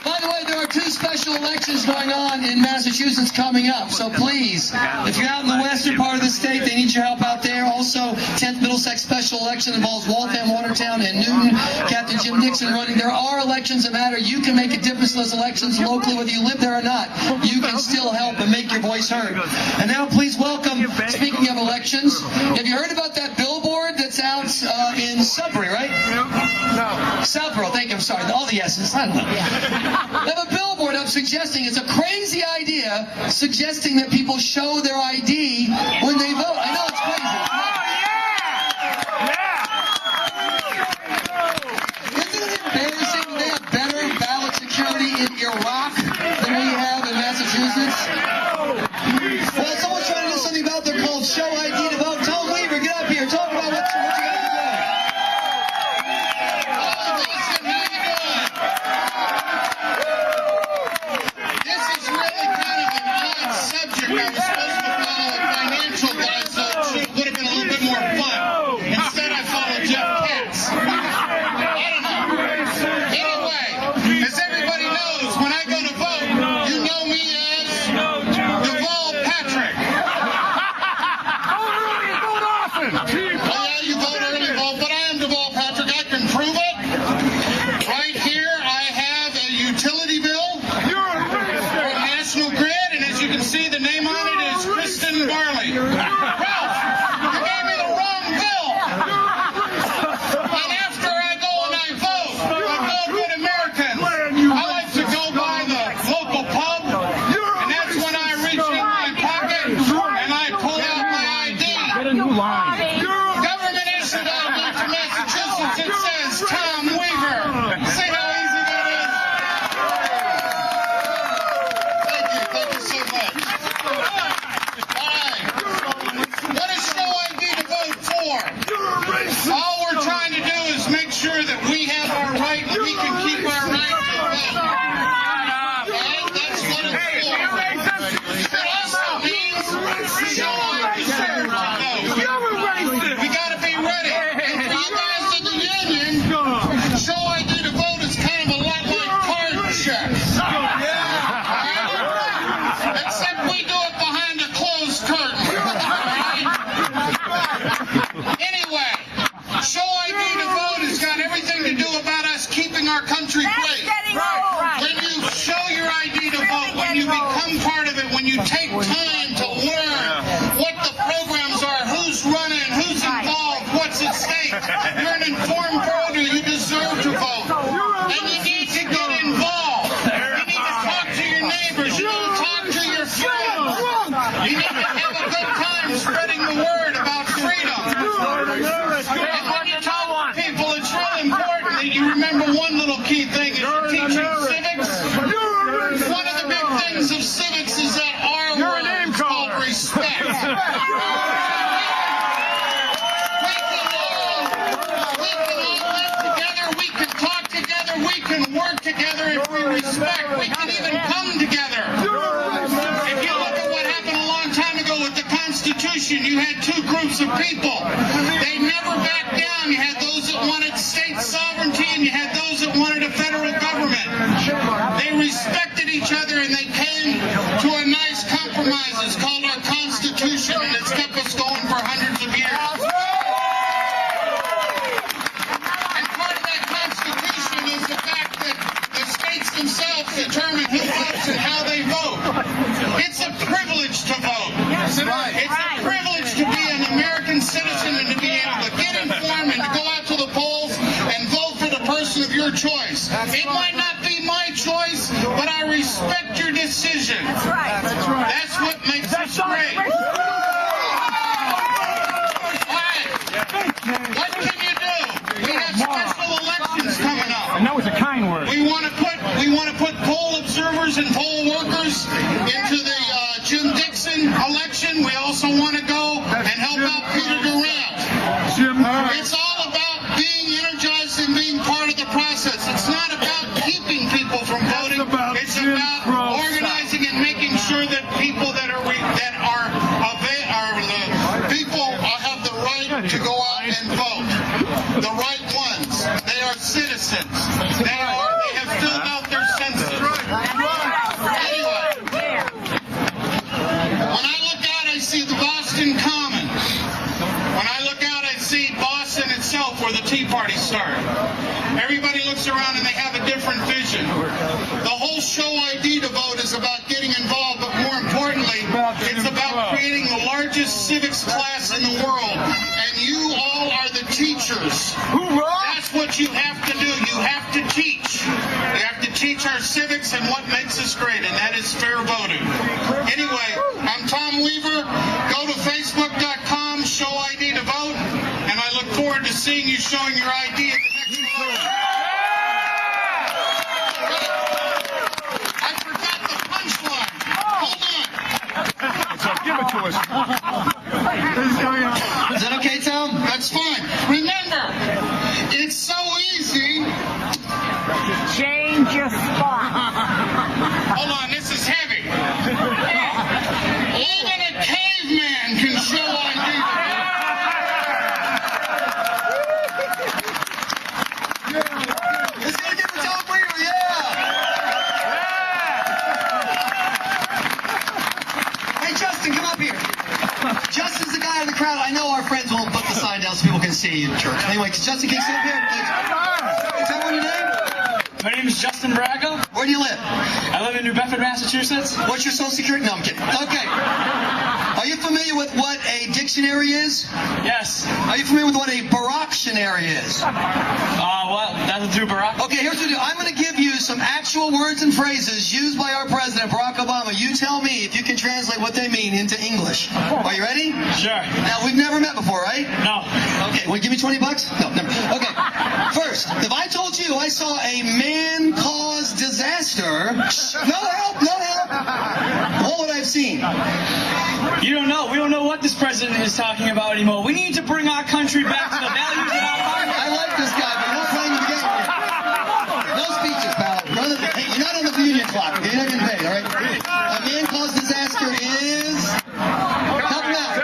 By the way, there are 2 special elections going on in Massachusetts coming up. So please, if you're out in the western part of the state, they need your help out there. Also, 10th Middlesex special election involves Waltham, Watertown, and Newton. Captain Jim Dixon running. There are elections that matter. You can make a difference in those elections locally, whether you live there or not. You can still help and make your voice heard. And now please welcome, speaking of elections, have you heard about that billboard that's out in Sudbury, right? No. Southborough, thank you, I'm sorry. All the S's, I don't know. They have a billboard up suggesting, it's a crazy idea, suggesting that people show their ID when they vote. I know it's crazy. Isn't it embarrassing that they have better ballot security in Iraq than we have in Massachusetts? Well, someone's trying to do something about their called Show ID to Vote. Tom Weaver, get up here. Talk about what you got to do. This is really kind of an odd subject. I was supposed to follow a financial guy, so it would have been a little bit more fun. Instead, I followed Jeff Katz. I don't know. Anyway, as everybody knows, when I go to vote, you know me as Deval Patrick. Oh, yeah, you vote early vote, but I am Deval Patrick. I can prove it. Right here, I have a utility bill from National Grid, and as you can see, the name on it is Kristen Barley. Ralph, you gave me the wrong bill. And after I go and I vote with Americans, I like to go by the local pub, and that's when I reach in my pocket and I pull out my ID. Government issued ID from Massachusetts. It says Tom Weaver. See how easy that is? Thank you so much. All right. What is Show ID to vote for? All we're trying to do is make sure that we have our right and we can keep our right to vote. Okay? That's what it's for. It also means Show ID to vote. We got to be ready. And for you guys in the union, Show ID to vote is kind of a lot like card checks. Except we do it behind a closed curtain. Anyway, Show ID to vote has got everything to do about us keeping our country great. When you show your ID to vote, when you become part of it, when you take time to learn what the programs are, who's running, who's involved, what's at stake, you're an informed voter. You deserve to vote. And you need to get involved. You need to talk to your neighbors. You need to talk to your friends. You need to have a good time spreading the word about freedom. And when you talk to people, it's really important that you remember one little key thing. If you're teaching civics, one of the big things of civics is that our word is called respect. We can all live together, we can talk together, we can work together if we respect. We can even come together. If you look at what happened a long time ago with the Constitution, you had 2 groups of people. They never backed down. You had those that wanted state sovereignty and you had those that wanted a federal government. They respected each other and they came to a nice compromise. It's called our Constitution, and it's kept us going for hundreds of years. And part of that Constitution is the fact that the states themselves determine who votes and how they vote. It's a privilege to vote. It's a privilege to be an American citizen and to be able to get informed and to go out to the polls and vote for the person of your choice. It might not be my choice, but I respect your decision. That's what makes us great. All right. What can you do? We have fine word. We want to put poll observers and poll workers into the Jim Dixon election. We also want to go and help out Peter Durant. It's all about being energized and being part of the process. It's not about keeping people from voting. It's about organizing and making sure that people people have the right to go out and vote. The right ones. They are citizens. They have filled out their census. Anyway, when I look out, I see the Boston Common. When I look out, I see Boston itself, where the Tea Party started. Everybody looks around and they have a different vision. The whole show ID to vote is about getting involved, but more importantly, it's about creating the largest civics class in the world. And you all are the teachers. That's what you have to do. You have to teach. You have to teach our civics and what makes us great, and that is fair voting. Anyway, I'm Tom Weaver. Go to Facebook.com, show ID to vote, and I look forward to seeing you showing your ID at the next election. I forgot the punchline. Hold on. So give it to us. Is that okay, Tom? That's fine. Remember, it's so easy. Change your spot. Hold on, this is heavy. Even a caveman can show ID. Let's get it for Tom Weaver, yeah! Hey, Justin, come up here. Justin's the guy in the crowd. I know our friends won't put the sign down so people can see you in church. Anyway, Justin, can you sit up here? Please. Tell me your name. My name is Justin Bracco. Where do you live? I live in New Bedford, Massachusetts. What's your social security? No, I'm kidding. Okay. Are you familiar with what a dictionary is? Yes. Are you familiar with what a Baracktionary is? What? Nothing through Barack? Okay, here's what we do. I'm going to give you some actual words and phrases used by our president, Barack Obama. You tell me if you can translate what they mean into English. Are you ready? Sure. Now, we've never met before, right? No. Okay, will you give me $20? No, never. Okay. First, if I told you I saw a man-caused disaster, no help, what would I have seen? You don't know. We don't know what this president is talking about anymore. We need to bring our country back to the values of our country. I like this guy, but we're not playing the game. No speeches, pal. Hey, you're not on the union clock. You're not getting paid, all right? A man-caused disaster is... Help me out.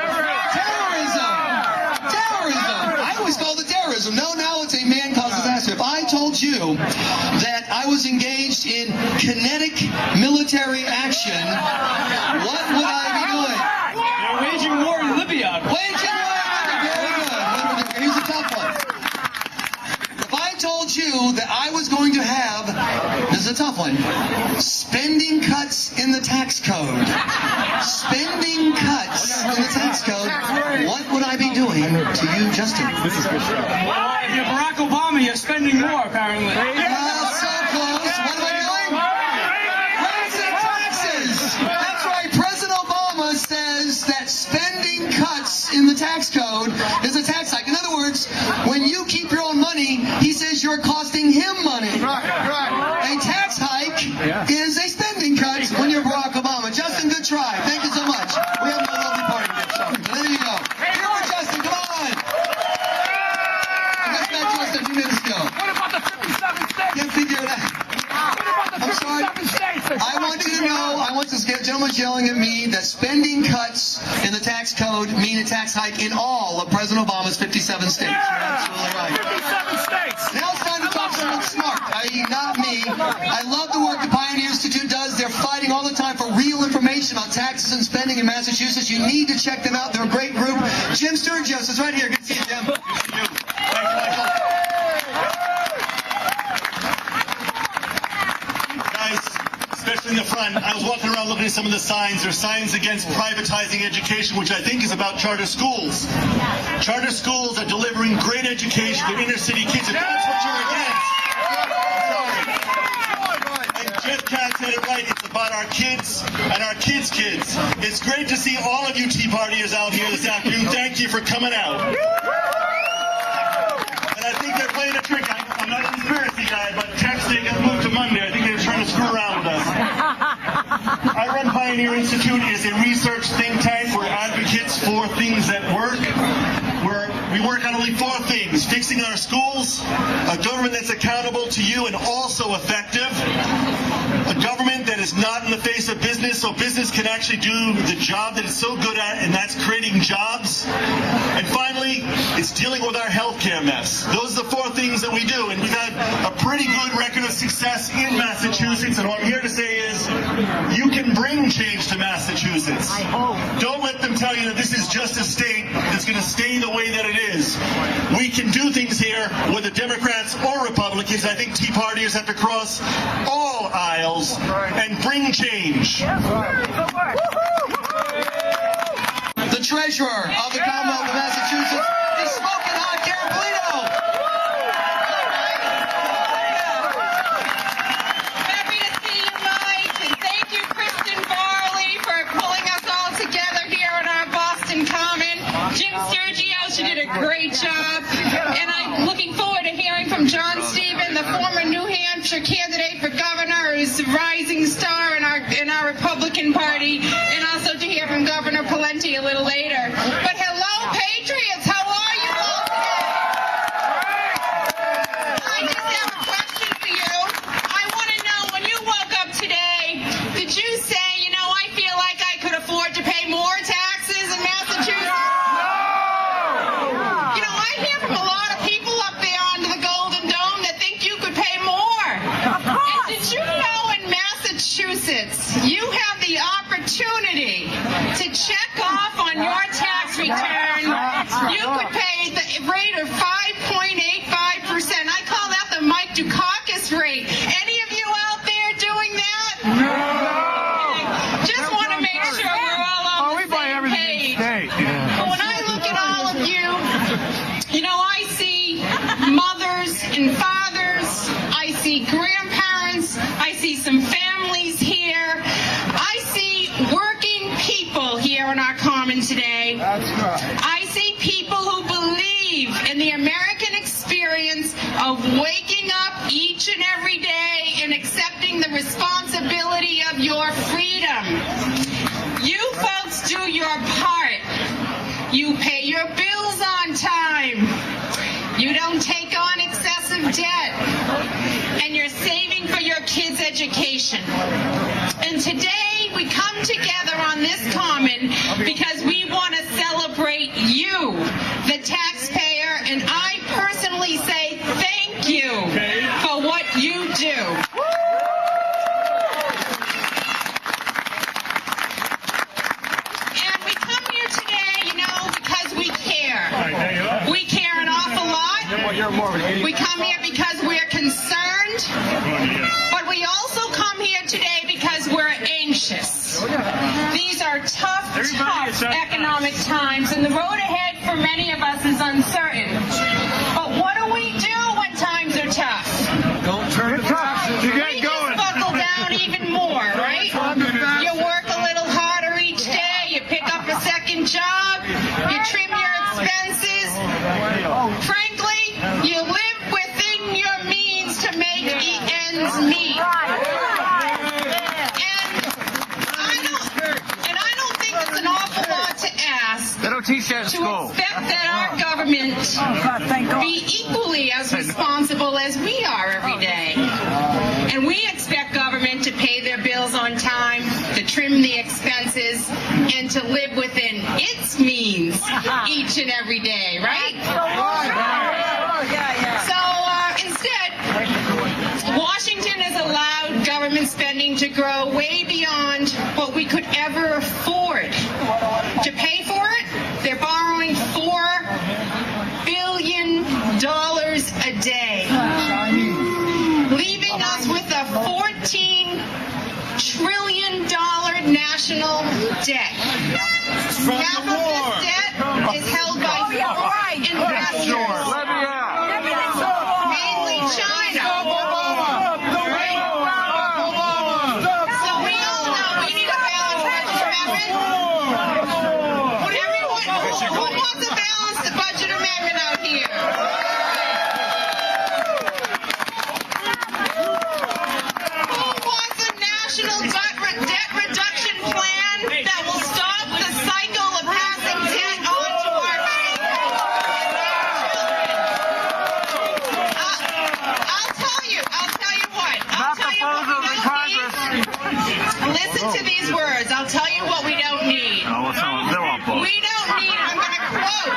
Terrorism. I always called it terrorism. No, now it's a man-caused disaster. If I told you that I was engaged in kinetic military action, what would I be doing? They're waging war in Libya. Waging war in Libya. Very good. Here's a tough one. If I told you that I was going to have, this is a tough one, spending cuts in the tax code. Spending cuts in the tax code. What would I be doing to you, Justin? Well, if you're Barack Obama, you're spending more, apparently. So close. What am I doing? Raising taxes. That's right. President Obama says that spending cuts in the tax code is a tax hike. In other words, when you keep your own money, he says you're costing him money. A tax hike is a spending cut when you're Barack Obama. Justin, good try. Thank you so much. We have a lovely party here. So there you go. Here for Justin. Come on. I guess that Justin, you minutes ago. What about the 57 states? Can't figure it out. What about the I'm sorry. 57 states? I want you to know, this gentleman's yelling at me that spending cuts in the tax code mean a tax hike in all of President Obama's 57 states. You're absolutely right. 57 states. Now it's time to talk something smart, i.e. not me. I love the work the Pioneer Institute does. They're fighting all the time for real information about taxes and spending in Massachusetts. You need to check them out. They're a great group. Jim Sturgis is right here. Good to see you, Jim. Good to see you. Thank you, Michael. Especially in the front, I was walking around looking at some of the signs. There's signs against privatizing education, which I think is about charter schools. Charter schools are delivering great education to inner city kids. If that's what you're against, I'm sorry. And Jeff Katz said it right. It's about our kids and our kids' kids. It's great to see all of you Tea Partiers out here this afternoon. Thank you for coming out. And I think they're playing a trick. I'm not a conspiracy guy, but texting Monday. I think they're trying to screw around with us. I run Pioneer Institute. It is a research think tank. We're advocates for things that work. We work on only 4 things: fixing our schools, a government that's accountable to you and also effective, a government that is not in the face of business so business can actually do the job that it's so good at, and that's creating jobs. And finally, it's dealing with our healthcare mess. Those are the 4 things that we do, and we've had a pretty good record of success in Massachusetts, and what I'm here to say is you can bring change to Massachusetts. Don't let them tell you that this is just a state that's going to stay the way that it is. We can do things here, whether Democrats or Republicans. I think Tea Partiers have to cross all aisles and bring change. The treasurer of the Commonwealth of Massachusetts is smoking hot Carolino. Happy to see you, Mike, and thank you, Kristen Barley, for pulling us all together here on our Boston Common. Jim Sergio, she did a great job, and I'm looking forward to hearing from John Stephen, the former New Hampshire candidate for governor, who's a rising star in our Republican Party, and also to hear from Governor Pawlenty a little later. But hello, Patriots, how are you all today? I just have a question for you. I want to know, when you woke up today, did you say, you know, I feel like I could afford to pay more taxes in Massachusetts? You know, I hear from a lot of people up there under the Golden Dome that think you could pay more. And did you know in Massachusetts, you have the opportunity to check off on your tax return. You could pay the rate of 5.85%. I call that the Mike Dukakis rate. Any of you out there doing that? No. Just want to make sure we're all on the same page. But when I look at all of you, you know, I see mothers and fathers. I see grandparents. I see some families here. I see working people here on our common today. I see people who believe in the American experience of waking up each and every day and accepting the responsibility of your freedom. You folks do your part. You pay your bills on time. You don't take on excessive debt. And you're saving for your kids' education. And today we come together on this common because we want to celebrate you, the taxpayer, and I personally say thank you for what you do. And we come here today, you know, because we care. We care an awful lot. We come here because we're concerned, but we also come here today because we're anxious. These are tough economic times, and the road ahead for many of us is uncertain. But what do we do when times are tough? Don't turn it tough. You get going. Just buckle down even more, right? You work a little harder each day. You pick up a second job. You trim your expenses. Frankly, you live within your means to make ends meet. And I don't think it's an awful lot to ask They don't teach that in to school. expect that our government be equally as responsible as we are every day. And we expect government to pay their bills on time, to trim the expenses, and to live within its means each and every day, right? So instead, Washington has allowed government spending to grow way beyond what we could ever afford. To pay for it, they're borrowing $4 billion a day, leaving us with a $14 trillion national debt. Half of this debt is held by foreign investors, mainly China. So we all know we need a balanced budget amendment. Everyone, who wants a balanced budget amendment out here? national debt reduction plan that will stop the cycle of passing debt on to our children. I'll tell you what. I'll tell you what we don't need. Listen to these words. I'll tell you what we don't need. We don't need, I'm going to quote,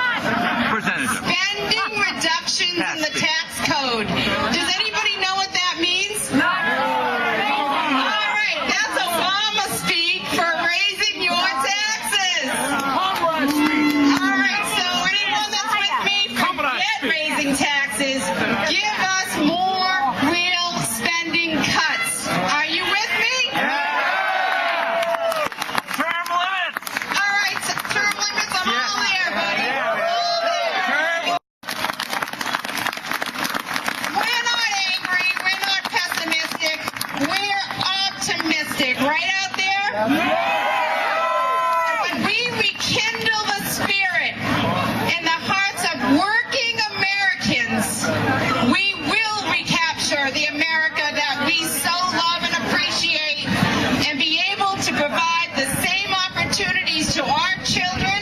spending reductions in the tax code. Does anybody know what that means? No. All right, that's Obama speak for raising your taxes. All right, so anyone that's with me, forget raising taxes. Give us more real spending cuts. Are you with me? Term limits. All right, term limits, I'm all there, buddy. All there. We're not angry. We're not pessimistic. We're optimistic. Right out there? When we rekindle the spirit in the hearts of working Americans, we will recapture the America that we so love and appreciate and be able to provide the same opportunities to our children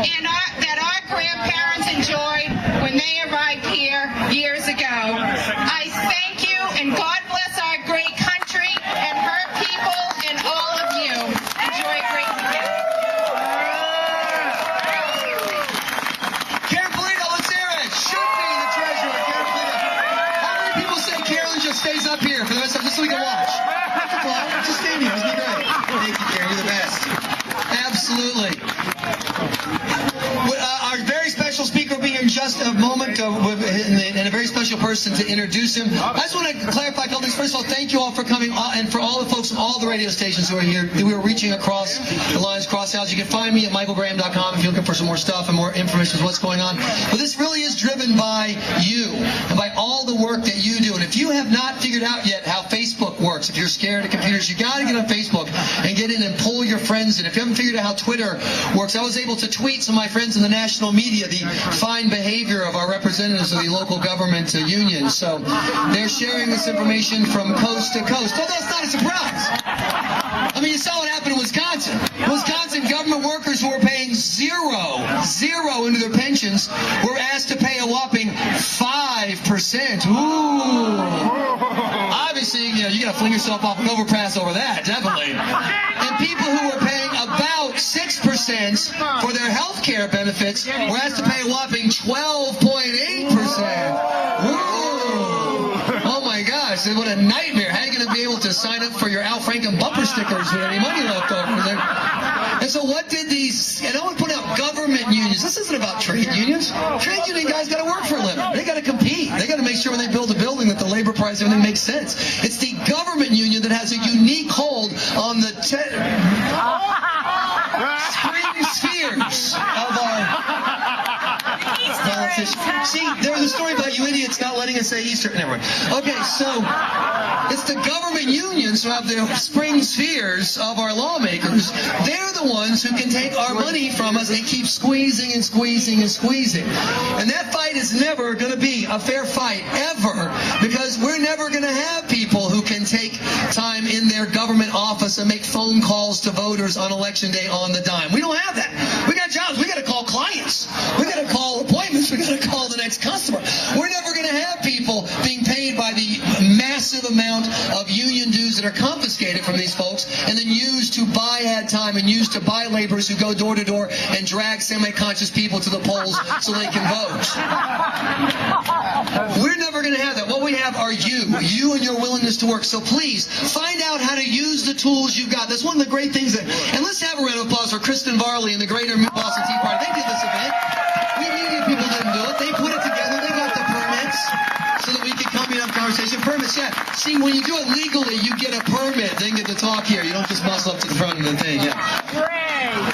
and that our grandparents enjoyed when they arrived here years ago. I thank you, and God bless our great country and her people and all of you. Enjoy a great weekend. Karen Polito, let's hear it. Should be the treasurer, Karen Polito. How many people say Carolyn just stays up here for the rest of just so we can watch? Come on, just stand here. Isn't it great? Thank you, Karen. You're the best. Absolutely. Our very special speaker will be here in just a moment, and a very special person to introduce him. I just want to clarify a couple things. First of all, thank you all for coming, and for all the folks from all the radio stations who are here. We were reaching across the lines, cross out. You can find me at michaelgraham.com if you're looking for some more stuff and more information on what's going on. But this really is driven by you and by all the work that you do. And if you have not figured out yet how Facebook works, if you're scared of computers, you got to get on Facebook and get in and pull your friends in. If you haven't figured out how Twitter works, I was able to tweet some of my friends in the national media the fine behavior of our representatives of the local government unions. So they're sharing this information from coast to coast. Oh, that's not a surprise. I mean, you saw what happened in Wisconsin. Wisconsin government workers who were paying zero into their pensions were asked to pay a whopping 5%. Ooh. Obviously, you got to fling yourself off an overpass over that, definitely. And people who were paying about 6% for their health care benefits were asked to pay a whopping 12.8%. Oh my gosh, what a nightmare. How are you going to be able to sign up for your Al Franken bumper stickers with any money left over? And so what did these, and I want to point out government unions. This isn't about trade unions. Trade union guys got to work for a living. They got to compete. They got to make sure when they build a building that the labor price, everything makes sense. It's the government union that has a unique hold on the spring spheres of our politicians. See, there was a story about you idiots not letting us say Easter. Never mind. Okay, so it's the government unions who have the spring spheres of our lawmakers. They're the ones who can take our money from us and keep squeezing and squeezing and squeezing. And that fight is never going to be a fair fight, ever, because we're never going to have people who can take time in their government office and make phone calls to voters on election day on the dime. We don't have that. We got jobs. We got to call clients. We got to call appointments. We got to call the next customer. We're never going to have people being paid by the massive amount of union dues that are confiscated from these folks and then used to buy ad time and used to buy laborers who go door to door and drag semi-conscious people to the polls so they can vote. We're never going to have that. What we have are you and your willingness to work. So please, find out how to use the tools you've got. That's one of the great things that, and let's have a round of applause for Kristen Varley and the Greater Boston Tea Party. They did this event. We media people didn't do it. They put it together. They got the permits so that we could come in and have conversation. Permits, yeah. See, when you do it legally, you get a permit. Then get to talk here. You don't just muscle up to the front of the thing. Yeah.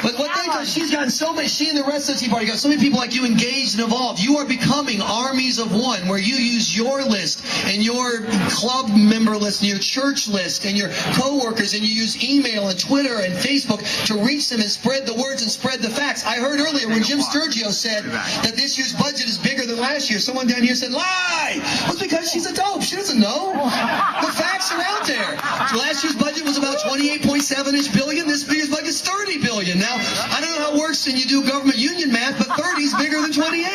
But what they do, she's gotten so many, she and the rest of the Tea Party got so many people like you engaged and involved. You are becoming armies of one, where you use your list and your club member list and your church list and your co-workers, and you use email and Twitter and Facebook to reach them and spread the words and spread the facts. I heard earlier when Jim Sturgio said that this year's budget is bigger than last year, someone down here said, lie! Well, it's because she's a dope. She doesn't know. The facts are out there. Last year's budget was about 28.7-ish billion. This year's budget is 30 billion. Now, I don't know how it works when you do government union math, but 30 is bigger than 28.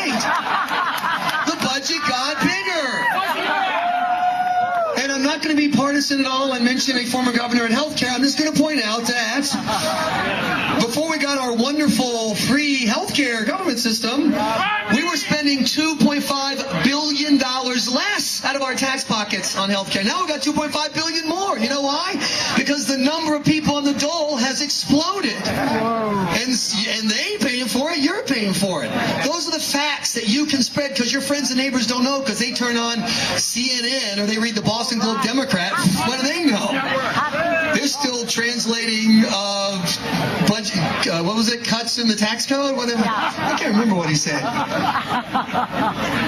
The budget got bigger. And I'm not going to be partisan at all and mention a former governor in healthcare. I'm just going to point out that before we got our wonderful free healthcare government system, we were spending $2.5 billion less out of our tax pockets on healthcare. Now we've got $2.5 billion more. You know why? Because the number of people on the dole has exploded. And they ain't paying for it, you're paying for it. Those are the facts that you can spread because your friends and neighbors don't know because they turn on CNN or they read the Boston Globe Democrat. What do they know? They're still translating budget, what was it, cuts in the tax code? Whatever. I can't remember what he said.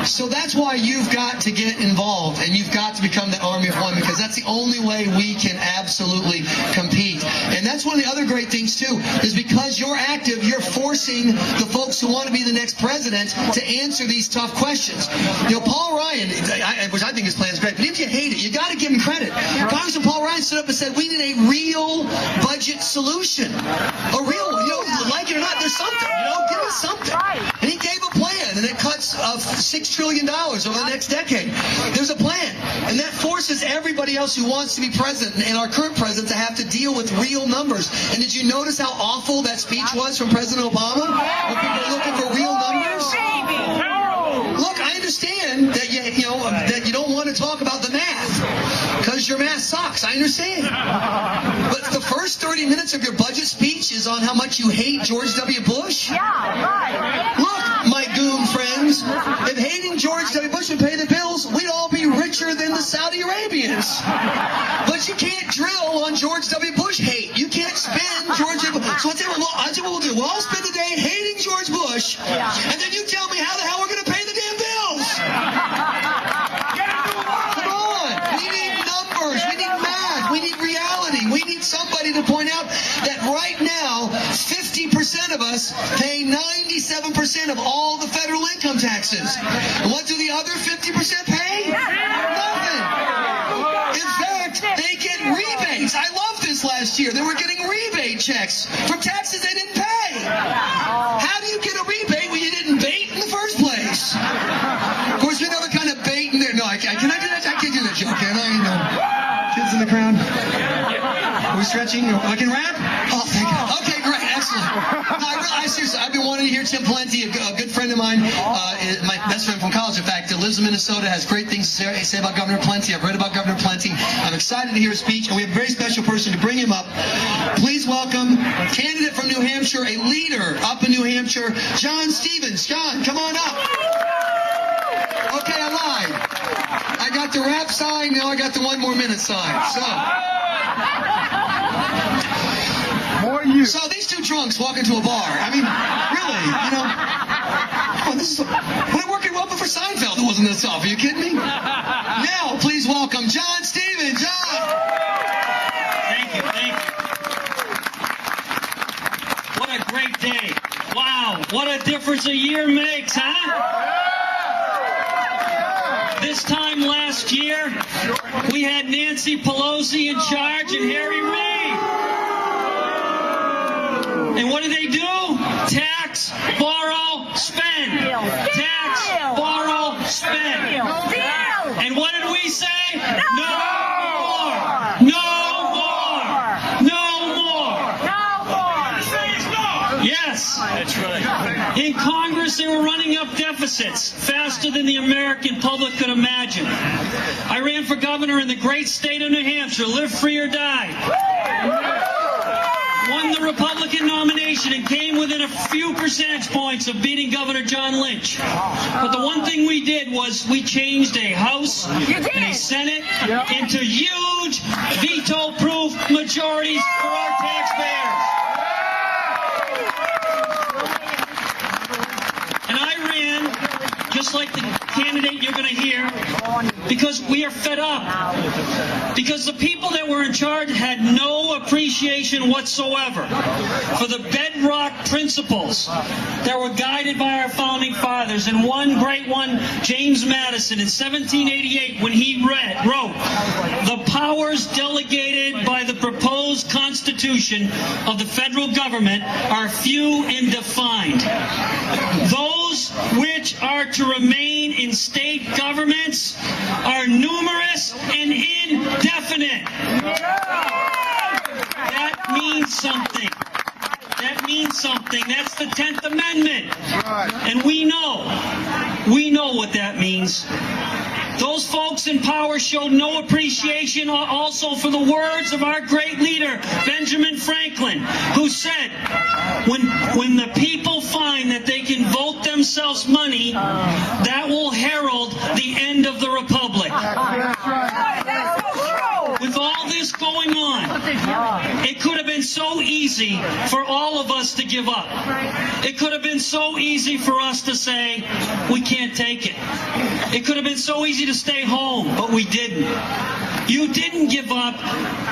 So that's why you've got to get involved and you've got to become the army of one because that's the only way we can absolutely compete. And that's one of the other great things too, is because you're active, you're forcing the folks who want to be the next president to answer these tough questions. You know, Paul Ryan, which I think his plan is great, but if you hate it, you got to give him credit. Congressman Paul Ryan stood up and said, we need a real budget solution. A real, like it or not, there's something, give us something. And he gave a plan, and it cuts $6 trillion over the next decade. There's a plan, and that forces everybody else who wants to be president and our current president to have to deal with real numbers. And did you notice how awful that speech was from President Obama? When people are looking for real numbers? Look, I understand that that you don't want to talk about the math because your math sucks. I understand. But the first 30 minutes of your budget speech is on how much you hate George W. Bush? Yeah, right. Look, my goon friends, if hating George W. Bush would pay the bills, we'd all be richer than the Saudi Arabians. But you can't drill on George W. Bush hate. You can't spend George W. Bush. So I'll tell you what we'll do. We'll all spend the day hating George Bush, and then you tell me how the hell we're going to pay the damn bills. Come on. We need numbers. We need math. We need reality. We need somebody to point out that right now, 50% of us pay 97% of all the federal income taxes. And what do the other 50% pay? Nothing. In fact, they get rebates. I loved this last year. They were getting rebate checks from taxes they didn't pay. How do you get a rebate when you didn't bait in the first place? Of course, we know the kind of bait in there. No, can I do that? I can't do that joke, can I? Kids in the crowd. Are we stretching? I can rap? Oh, thank God. Okay, great. Excellent. No, I seriously, I've been wanting to hear Tim Pawlenty, a good friend of mine, my best friend from college, in fact, lives in Minnesota, has great things to say about Governor Pawlenty. I've read about Governor Pawlenty. I'm excited to hear his speech, and we have a very special person to bring him up. Please welcome candidate from New Hampshire, a leader up in New Hampshire, John Stevens. John, come on up. Okay, I lied. I got the rap sign, now I got the 1 more minute sign. So these two drunks walk into a bar. I mean, really, this is when I worked at Welcome for Seinfeld. It wasn't this tough. Are you kidding me? Now, please welcome John Stevens. John. Thank you. What a great day. Wow, what a difference a year makes, huh? This time last year, we had Nancy Pelosi in charge and Harry Reid. And what do? Tax, borrow, spend. Tax, borrow, spend. And what did we say? No more. Yes. That's right. In Congress, they were running up deficits faster than the American public could imagine. I ran for governor in the great state of New Hampshire, live free or die. Won the Republican nomination and came within a few percentage points of beating Governor John Lynch. But the one thing we did was we changed a House and a Senate into huge veto-proof majorities for our taxpayers. And I ran, just like the candidate you're going to hear, because we are fed up. Because the people that were in charge had no appreciation whatsoever for the bedrock principles that were guided by our founding fathers. And one great one, James Madison, in 1788, when he wrote, "The powers delegated Constitution of the federal government are few and defined. Those which are to remain in state governments are numerous and indefinite. That means something. That means something. That's the 10th Amendment. And we know what that means. Those folks in power showed no appreciation also for the words of our great leader, Benjamin Franklin, who said, when the people find that they can vote themselves money, that will herald the end of the republic. With all this going on, it could have been so easy for all of us to give up. It could have been so easy for us to say, we can't take it. It could have been so easy to stay home, but we didn't. You didn't give up.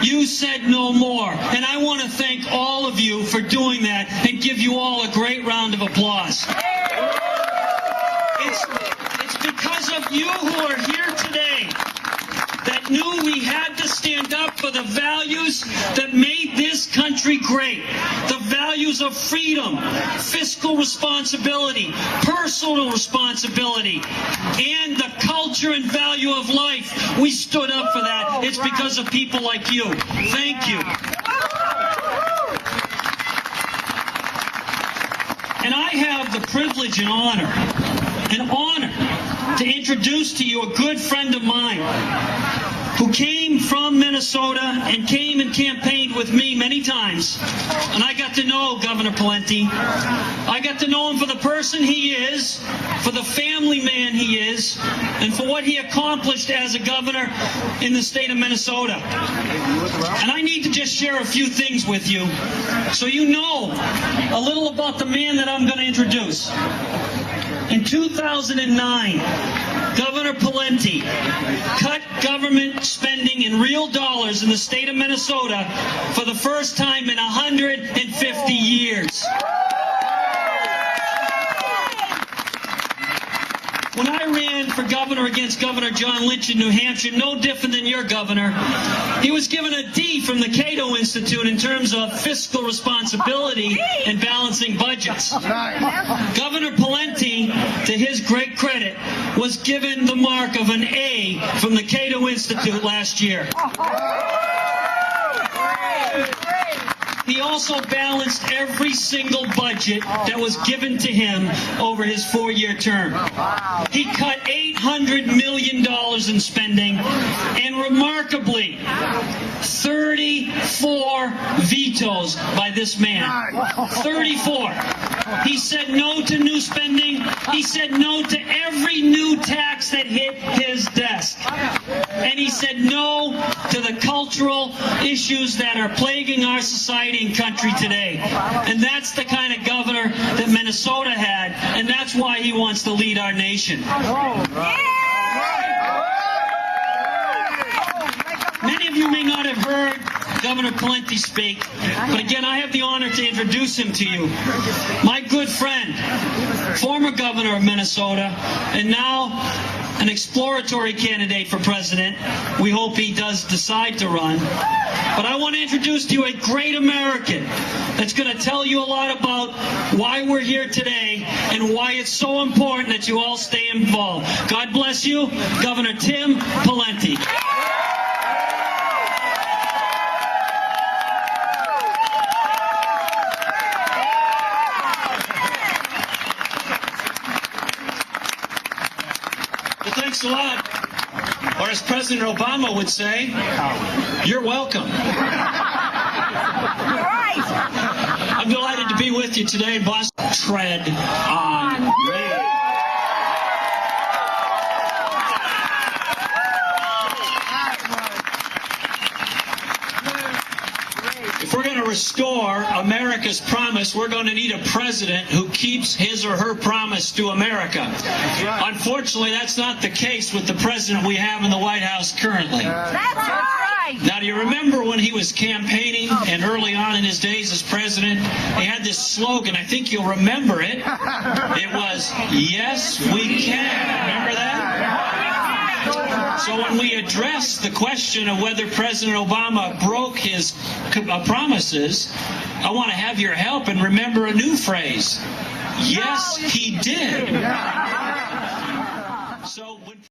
You said no more. And I want to thank all of you for doing that and give you all a great round of applause. It's because of you who are here today that knew we had to stand up for the values that made this country great. The values of freedom, fiscal responsibility, personal responsibility, and the culture and value of life. We stood up for that. It's because of people like you. Thank you. And I have the privilege and honor to introduce to you a good friend of mine who came from Minnesota and came and campaigned with me many times. And I got to know Governor Pawlenty. I got to know him for the person he is, for the family man he is, and for what he accomplished as a governor in the state of Minnesota. And I need to just share a few things with you so you know a little about the man that I'm going to introduce. In 2009, Governor Pawlenty cut government spending in real dollars in the state of Minnesota for the first time in 150 years. When I ran for governor against Governor John Lynch in New Hampshire, no different than your governor, he was given a D from the Cato Institute in terms of fiscal responsibility and balancing budgets. Governor Pawlenty, to his great credit, was given the mark of an A from the Cato Institute last year. He also balanced every single budget that was given to him over his 4-year term. He cut $800 million in spending, and remarkably, 34 vetoes by this man. 34. He said no to new spending. He said no to every new tax that hit his desk. And he said no to the cultural issues that are plaguing our society and country today. And that's the kind of governor that Minnesota had, and that's why he wants to lead our nation. Many of you may not have heard Governor Pawlenty speak, but again, I have the honor to introduce him to you. My good friend, former governor of Minnesota, and now an exploratory candidate for president. We hope he does decide to run. But I want to introduce to you a great American that's going to tell you a lot about why we're here today and why it's so important that you all stay involved. God bless you, Governor Tim Pawlenty. Thanks a lot. Or as President Obama would say, you're welcome. I'm delighted to be with you today in Boston. Tread on me. If we're going to restore America's promise, we're going to need a president who keeps his or her promise to America. Unfortunately, that's not the case with the president we have in the White House currently. That's right. Now, do you remember when he was campaigning and early on in his days as president, he had this slogan, I think you'll remember it. It was, "Yes, we can." Remember that? So when we address the question of whether President Obama broke his promises, I want to have your help and remember a new phrase. Yes, he did. So when